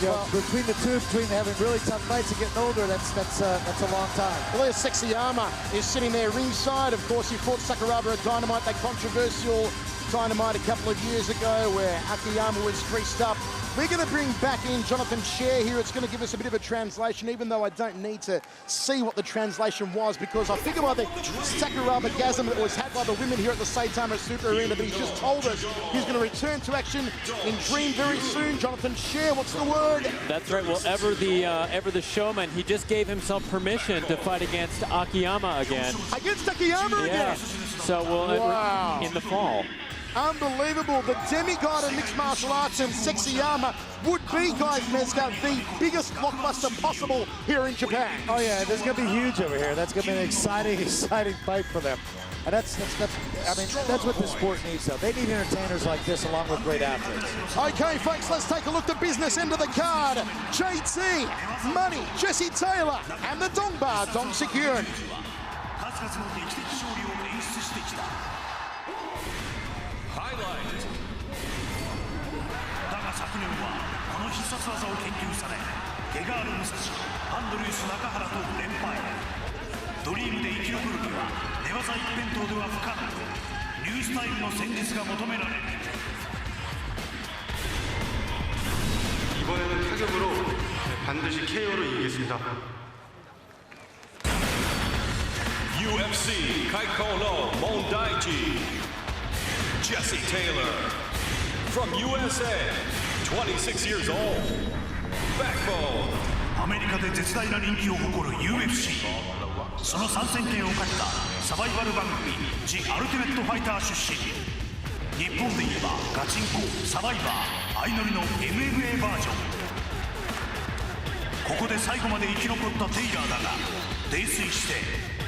you know, between having really tough fights and getting older, that's a long time. Well, there's Sexyama is sitting there ringside. Of course, he fought Sakuraba at Dynamite, that controversial Dynamite a couple of years ago where Akiyama was greased up. We're going to bring back in Jonathan Scher here. It's going to give us a bit of a translation, even though I don't need to see what the translation was, because I figure by the Sakuraba-gasm that was had by the women here at the Saitama Super Arena, but he's just told us he's going to return to action in Dream very soon. Jonathan Scher, what's the word? That's right. Well, ever the showman, he just gave himself permission to fight against Akiyama again. Against Akiyama again? So we'll in the fall. Unbelievable. The demigod of mixed martial arts and Sexyama would be, guys, Mezga, the biggest blockbuster possible here in Japan. Oh, yeah, that's going to be huge over here. That's going to be an exciting fight for them. And that's what the sport needs, though. They need entertainers like this along with great athletes. Okay, folks, let's take a look at the business end of the card. JT, Money, Jesse Taylor, and the Dongba Dong Sekyun. Highlight. だが昨年はこの必殺技を研究され、ゲガール武蔵、アンドリュース中原と連敗。ドリームで生き残るには寝技一辺倒では不可能。ニュースタイルの戦術が求められる。 이번에는 타격으로 반드시 KO로 이기겠습니다. UFC Kikuno Mondaichi. Jesse Taylor from USA, 26 years old. アメリカで絶大な人気を誇る UFC、 その参戦権をかけたサバイバル番組「ジ・アルティメット・ファイター」出身。日本で言えばガチンコサバイバー相乗りの MMA バージョン。ここで最後まで生き残ったテイラーだが、泥酔して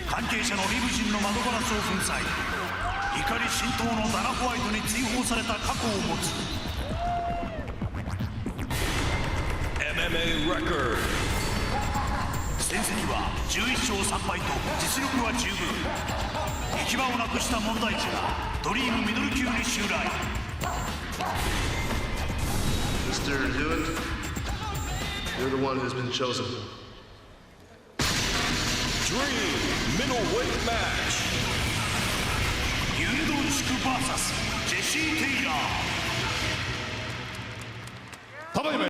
関係者のリムジンの窓ガラスを粉砕、怒り心頭のダナ・ホワイトに追放された過去を持つ。 MMA record. 戦績は11勝3敗と実力は十分。行き場をなくした問題児がドリームミドル級に襲来。 Mr. Hewitt, you're the one who's been chosen. Dream middleweight match. ユンドンシク VS ジェシー・テイラー。ただいま